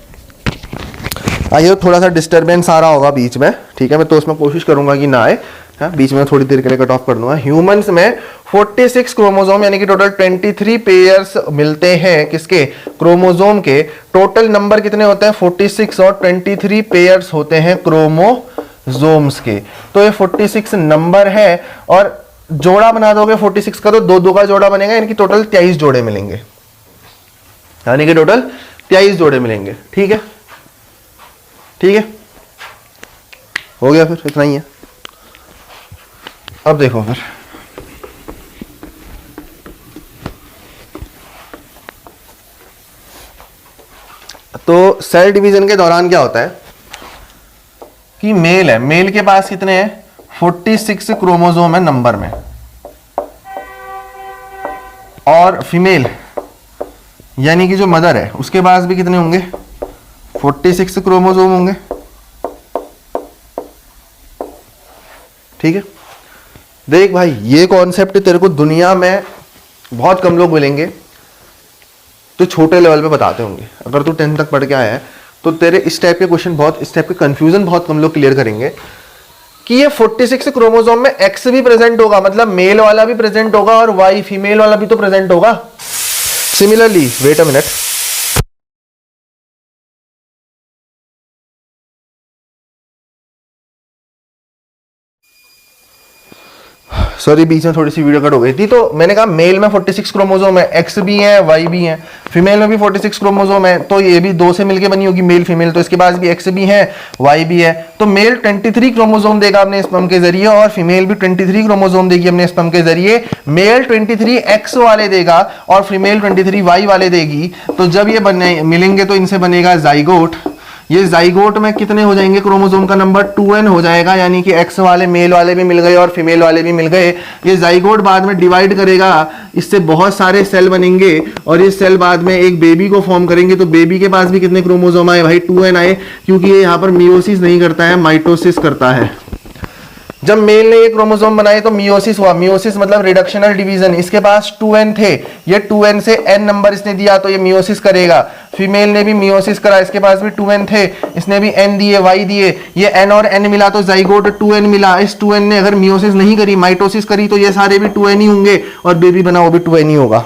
आइए थोड़ा सा डिस्टर्बेंस आ रहा होगा बीच में, ठीक है, मैं तो उसमें कोशिश करूंगा कि ना आए। हाँ, बीच में थोड़ी देर के लिए कट ऑफ कर दूंगा। ह्यूमंस में 46 क्रोमोसोम यानी कि टोटल 23 पेयर्स मिलते हैं, किसके, क्रोमोसोम के। टोटल नंबर कितने होते हैं, 46, और 23 पेयर्स होते हैं क्रोमोसोम्स के। तो ये 46 नंबर है, और जोड़ा बना दोगे 46 का तो दो दो का जोड़ा बनेगा, यानी कि टोटल 23 जोड़े मिलेंगे, यानी कि टोटल 23 जोड़े मिलेंगे। ठीक है, ठीक है, हो गया, फिर इतना ही है। अब देखो फिर, तो सेल डिवीजन के दौरान क्या होता है कि मेल है, मेल के पास कितने हैं, 46 क्रोमोसोम है नंबर में, और फीमेल यानी कि जो मदर है उसके पास भी कितने होंगे, 46 क्रोमोसोम होंगे। ठीक है, देख भाई, ये कॉन्सेप्ट तेरे को दुनिया में बहुत कम लोग मिलेंगे तो छोटे लेवल पे बताते होंगे। अगर तू 10th तक पढ़ के आया है तो तेरे इस टाइप के क्वेश्चन, बहुत इस टाइप के कंफ्यूजन बहुत कम लोग क्लियर करेंगे कि ये 46 क्रोमोसोम में एक्स भी प्रेजेंट होगा, मतलब मेल वाला भी प्रेजेंट होगा और वाई फीमेल वाला भी तो प्रेजेंट होगा। Similarly, wait a minute, sorry बीच में थोड़ी सी वीडियो कट हो गई थी। तो मैंने कहा मेल में 46 क्रोमोसोम है, एक्स भी है वाई भी है, फीमेल में भी 46 क्रोमोसोम है, तो ये भी दो से मिलके बनी होगी मेल फीमेल, तो इसके पास भी एक्स भी है वाई भी है। तो मेल 23 क्रोमोसोम देगा अपने स्पर्म के जरिए, और फीमेल भी 23 क्रोमोसोम देगी अपने स्पर्म के जरिए। मेल 23 एक्स वाले देगा और फीमेल 23 वाई वाले देगी। तो जब ये बने मिलेंगे तो इनसे बनेगा जाइगोट। ये जाइगोट में कितने हो जाएंगे, क्रोमोसोम का नंबर 2n हो जाएगा, यानी कि एक्स वाले मेल वाले भी मिल गए और फीमेल वाले भी मिल गए। ये जाइगोट बाद में डिवाइड करेगा, इससे बहुत सारे सेल बनेंगे, और ये सेल बाद में एक बेबी को फॉर्म करेंगे। तो बेबी के पास भी कितने क्रोमोसोम आए भाई, 2n आए, क्योंकि ये यहाँ पर मियोसिस नहीं करता है, माइटोसिस करता है। जब मेल ने ये क्रोमोसोम बनाए तो मियोसिस हुआ, मियोसिस मतलब रिडक्शनल डिवीजन। इसके पास 2n थे, ये 2n से n नंबर इसने दिया तो ये मियोसिस करेगा। फीमेल ने भी मियोसिस करा, इसके पास भी 2n थे, इसने भी n दिए y दिए, ये n और n मिला तो जाइगोट 2n मिला। इस 2n ने अगर मियोसिस नहीं करी, माइटोसिस करी, तो ये सारे भी 2n ही होंगे, और बेबी बना वो भी 2n ही होगा।